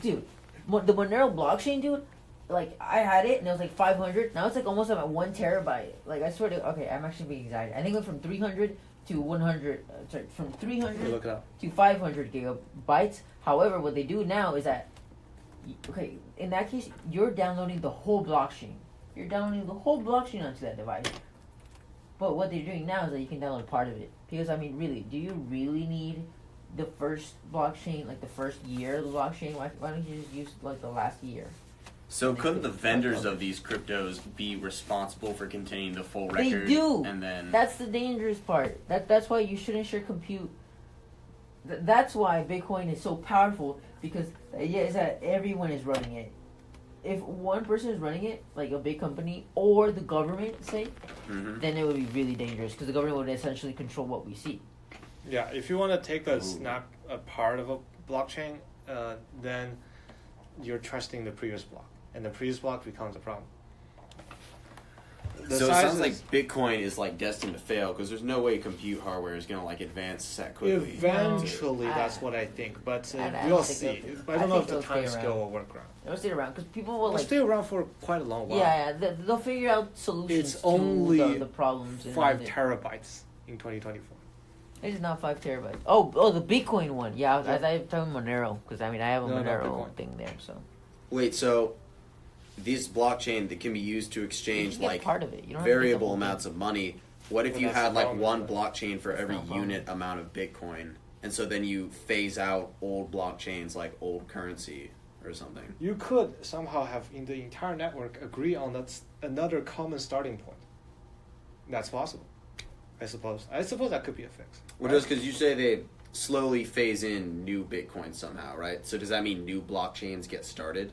The Monero blockchain, dude. like I had it and it was like 500. Now it's like almost at 1 terabyte. Like I swear to, okay, I'm actually being excited. I think it went from 300 to 100. From 300 Look it up. to 500 gigabytes. However, what they do now is that, okay, in that case, you're downloading the whole blockchain. You're downloading the whole blockchain onto that device. But what they're doing now is that you can download part of it. Because, I mean, really, do you really need the first blockchain, like the first year of the blockchain? Why don't you just use, like, the last year? So couldn't the vendors of these cryptos be responsible for containing the full They record? do. And then That's the dangerous part. That's why you shouldn't share compute. That's why Bitcoin is so powerful, because the idea is that everyone is running it. If one person is running it, like a big company or the government, say, then it would be really dangerous, because the government would essentially control what we see. Yeah, if you want to take a part of a blockchain, then you're trusting the previous block, and the previous block becomes a problem. So it sounds like Bitcoin is like destined to fail, because there's no way compute hardware is going to like advance that quickly. Eventually, that's what I think, but I we'll don't think see. it'll- I don't know I if think the it'll time stay scale around. will work around. It'll stay around, because people will It'll like, stay around for quite a long while. yeah, they'll figure out solutions It's to only the problems. 5 terabytes in 2024. It's not 5 terabytes. Oh, the Bitcoin one. Yeah, Yeah. I was talking Monero, because I mean I have a No, not Monero Bitcoin. thing there, so Wait, so these blockchain that can be used to you exchange can get like part of it. You don't have to get the variable whole amounts thing. of money. What if Well, you that's had the like problem, one right? blockchain for That's every not a problem. unit amount of Bitcoin, and so then you phase out old blockchains like old currency or something? You could somehow have in the entire network agree on another common starting point. That's possible, I suppose. I suppose that could be a fix. Well, just because you say they slowly phase in new Bitcoin somehow, right? So does that mean new blockchains get started?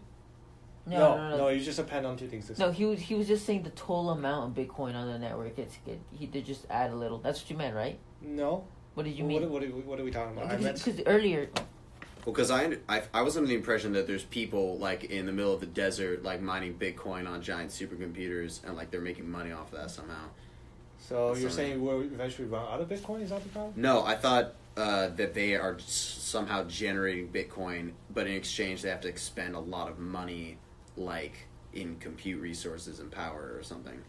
No. You just depend on two things. No, he was just saying the total amount of Bitcoin on the network. He did just add a little. That's what you meant, right? No. What did you mean? What are we talking about? I meant Because earlier, Well, because I was under the impression that there's people like in the middle of the desert like mining Bitcoin on giant supercomputers, and like they're making money off of that somehow. so. That's You're something. saying we'll eventually run out of Bitcoin? Is that the problem? No, I thought that they are somehow generating Bitcoin, but in exchange they have to expend a lot of money, like in compute resources and power or something.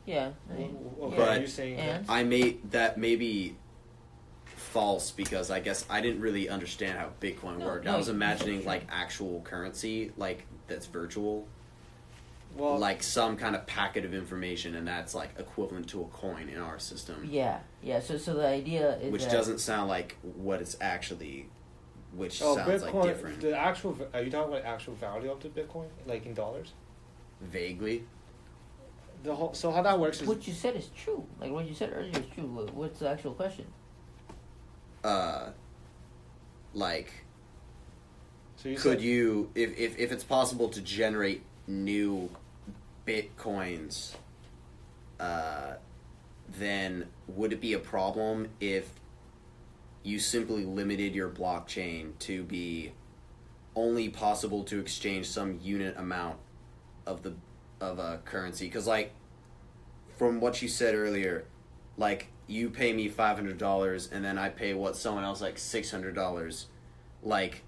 yeah. I mean, Okay, But- are you saying and I made that maybe false because I guess I didn't really understand how Bitcoin worked. I was imagining like actual currency, like that's virtual, well, like some kind of packet of information, and that's like equivalent to a coin in our system. yeah. So the idea is Which that, doesn't sound like what it's actually, which oh, sounds Bitcoin. like different. The actual. Are you talking about actual value of the Bitcoin, like in dollars? Vaguely. The whole. So how that works is. what you said is true. Like what you said earlier is true. What's the actual question? Like, So you could said, you, if it's possible to generate new Bitcoins, then would it be a problem if you simply limited your blockchain to be only possible to exchange some unit amount of a currency? Because like from what you said earlier, like you pay me $500 and then I pay someone else like $600, like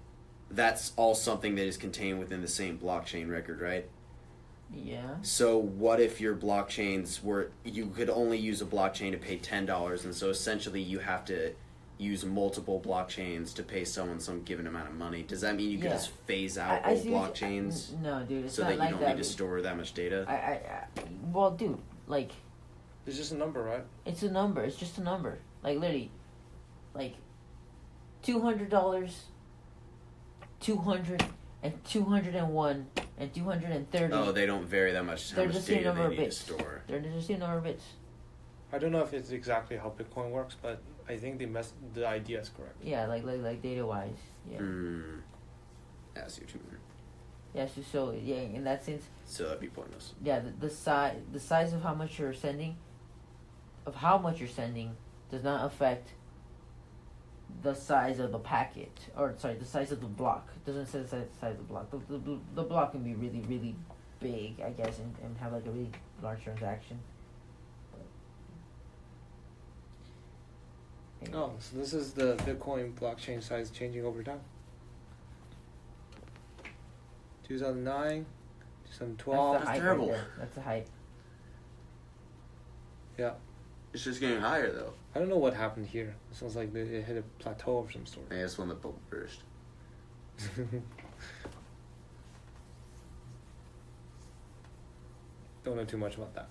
that's all something that is contained within the same blockchain record, right? Yeah. So what if your blockchains were, you could only use a blockchain to pay $10, and so essentially you have to use multiple blockchains to pay someone some given amount of money? Does that mean you could Yeah. just phase out I old see what you- blockchains No, dude, it's so not that you like don't that. need to store that much data? Well, dude, like it's just a number, right? it's a number. It's just a number. Like literally, like $200, 200, and 201, and 230. Oh, they don't vary that much how They're much just the data number they of need to bits. store. They're just the number of bits. I don't know if it's exactly how Bitcoin works, but I think the idea is correct. Yeah, like data wise. Yeah. I see what you mean. Yeah. So yeah, in that sense, So that'd be pointless. yeah, the size of how much you're sending, does not affect the size of the packet, or sorry, the size of the block. It doesn't say the size of the block. The block can be really, really big, I guess, and have like a really large transaction. But, Oh, so this is the Bitcoin blockchain size changing over time. 2009, 712. That's the height terrible. Right there. That's the height. Yeah. It's just getting higher though. I don't know what happened here. It sounds like it hit a plateau of some sort. I guess when the bubble burst. Don't know too much about that.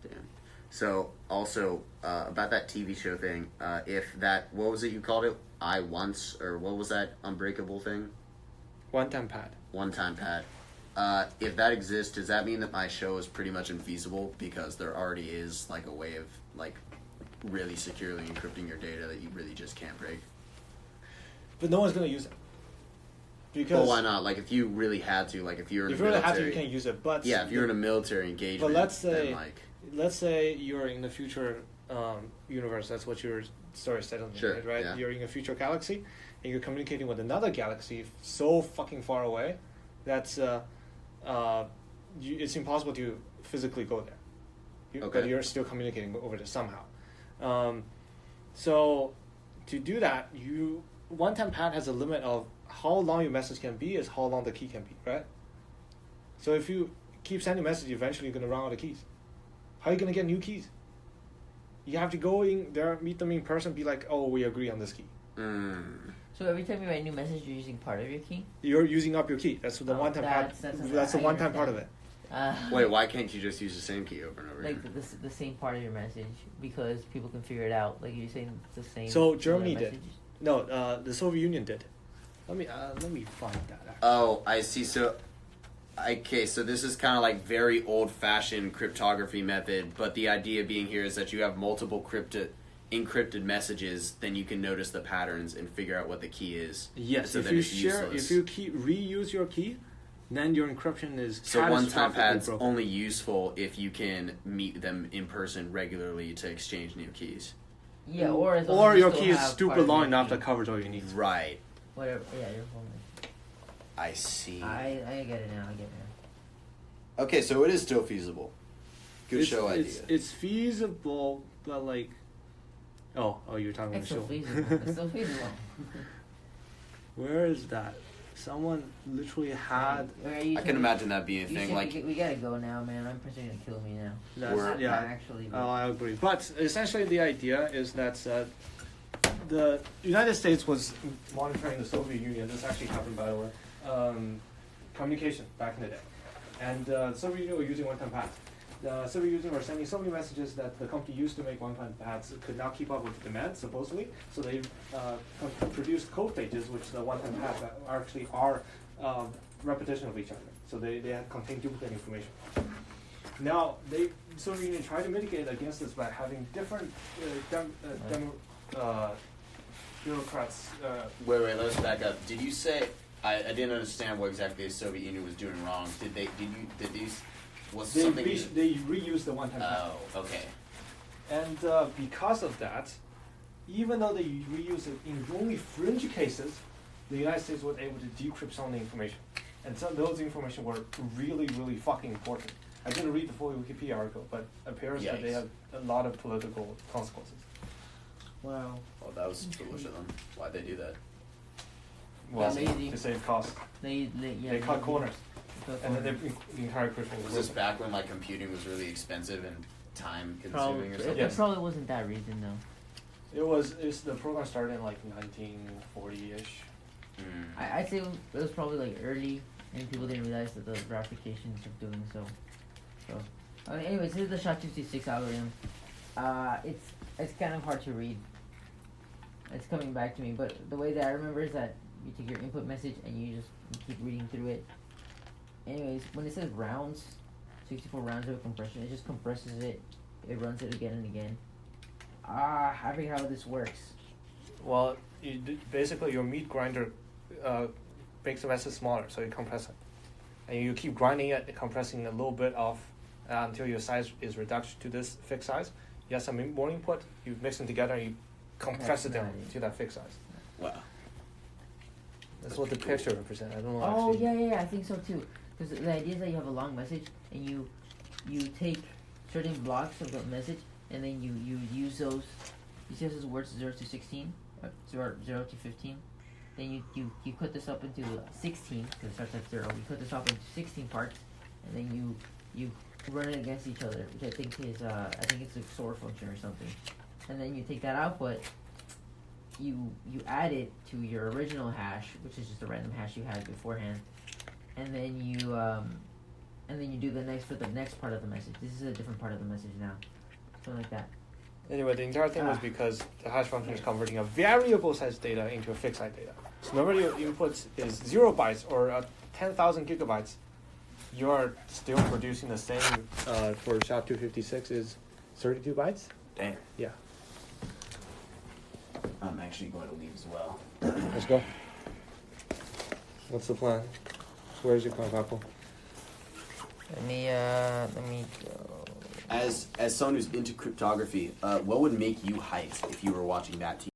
Damn. So also about that TV show thing, if that, what was it you called it? I once, or what was that unbreakable thing? One-time pad. One-time pad. If that exists, does that mean that my show is pretty much infeasible because there already is like a way of like really securely encrypting your data that you really just can't break? But no one's gonna use it. Because Well, why not? Like if you really had to, like if you're in if a you really military, have to, you can use it. But yeah, if you're in a military engagement, But let's say- then like let's say you're in the future universe. That's what your story said on Sure, it, right? yeah. You're in a future galaxy, and you're communicating with another galaxy so fucking far away that's it's impossible to physically go there. Okay. But you're still communicating over there somehow. So to do that, one-time pad has a limit of how long your message can be is how long the key can be, right? So if you keep sending message, eventually you're gonna run out of keys. How are you gonna get new keys? You have to go in there, meet them in person, be like, oh, we agree on this key. So every time you write a new message, you're using part of your key? You're using up your key. That's the one-time pad. That's the I one-time part of understand. it. wait, why can't you just use the same key over and over Like again? the same part of your message because people can figure it out. Like you're saying the same. So Germany did. messages. No, the Soviet Union did. Let me find that. Actually. Oh, I see. So, okay, so this is kind of like very old-fashioned cryptography method, but the idea being here is that you have multiple encrypted messages, then you can notice the patterns and figure out what the key is. Yes, so if then you it's share, useless. if you reuse your key, then your encryption is So one-time catastrophically pad's broken. only useful if you can meet them in person regularly to exchange new keys. Yeah, or as long Or as you your still key is have part stupid of long your enough key. that covers all you need. Right. Whatever. Yeah, you're fine. I see. I get it now. I get it now. Okay, so it is still feasible. Good show idea. It's feasible, but like, oh, you're talking about It's the still show. feasible. It's still feasible. Where is that? Someone literally had. I can imagine that being a You thing. said Like, we gotta go now, man. I'm pretty gonna kill me now. That's, We're- yeah. Actually. Oh, I agree. But essentially, the idea is that the United States was monitoring the Soviet Union. This actually happened, by the way. Communication back in the day, and the Soviet Union were using one-time pads. The Soviet Union were sending so many messages that the company used to make one-time pads could not keep up with the demand, supposedly. So they produced code pages, which the one-time pads actually are repetition of each other. So they had contained duplicate information. Now, Soviet Union tried to mitigate against this by having different bureaucrats. wait, let's back up. Did you say I didn't understand what exactly the Soviet Union was doing wrong? Was They something? reused the one-time pad. Oh, okay. And because of that, even though they reuse it in only fringe cases, the United States was able to decrypt some of the information. And some of those information were really, really fucking important. I didn't read the full Wikipedia article, but it appears that they Yikes. have a lot of political consequences. Wow. Well, that was foolish of them. Why'd they do that? Well, lazy. to save costs. They Cut corners. cut And then corners. the entire equipment Was this back when like computing was really expensive and time Probably, consuming or it, something? Yes. it probably wasn't that reason though. The program started in like 1940-ish. I'd say it was probably like early, and people didn't realize that the ramifications of doing so. So, anyways, this is the SHA-256 algorithm. It's kind of hard to read. It's coming back to me, but the way that I remember is that you take your input message and you keep reading through it. Anyways, when it says rounds, 64 rounds of compression, it just compresses it. It runs it again and again. I forget how this works. Well, basically your meat grinder makes the message smaller, so you compress it. And you keep grinding it, compressing a little bit off until your size is reduced to this fixed size. You have some more input, you mix them together, and you compress it down to that fixed size. Wow. That's what the picture represents. I don't know Oh actually. yeah, I think so too. Because the idea is that you have a long message and you take certain blocks of the message and then you use those. You see those words 0 to 16, 0 to 15. Then you cut this up into 16 because it starts at 0. You cut this up into 16 parts, and then you run it against each other, which I think is it's a XOR function or something. And then you take that output, you add it to your original hash, which is just a random hash you had beforehand, and then you do the next for the next part of the message. This is a different part of the message now, something like that. Anyway, the entire thing was because the hash function is converting a variable size data into a fixed size data. So whenever your input is 0 bytes or 10,000 gigabytes, you are still producing the same for SHA-256 is 32 bytes. Damn. Yeah. I'm actually going to leave as well. Let's go. What's the plan? Where's your Paco? Let me go. As someone who's into cryptography, what would make you hyped if you were watching that TV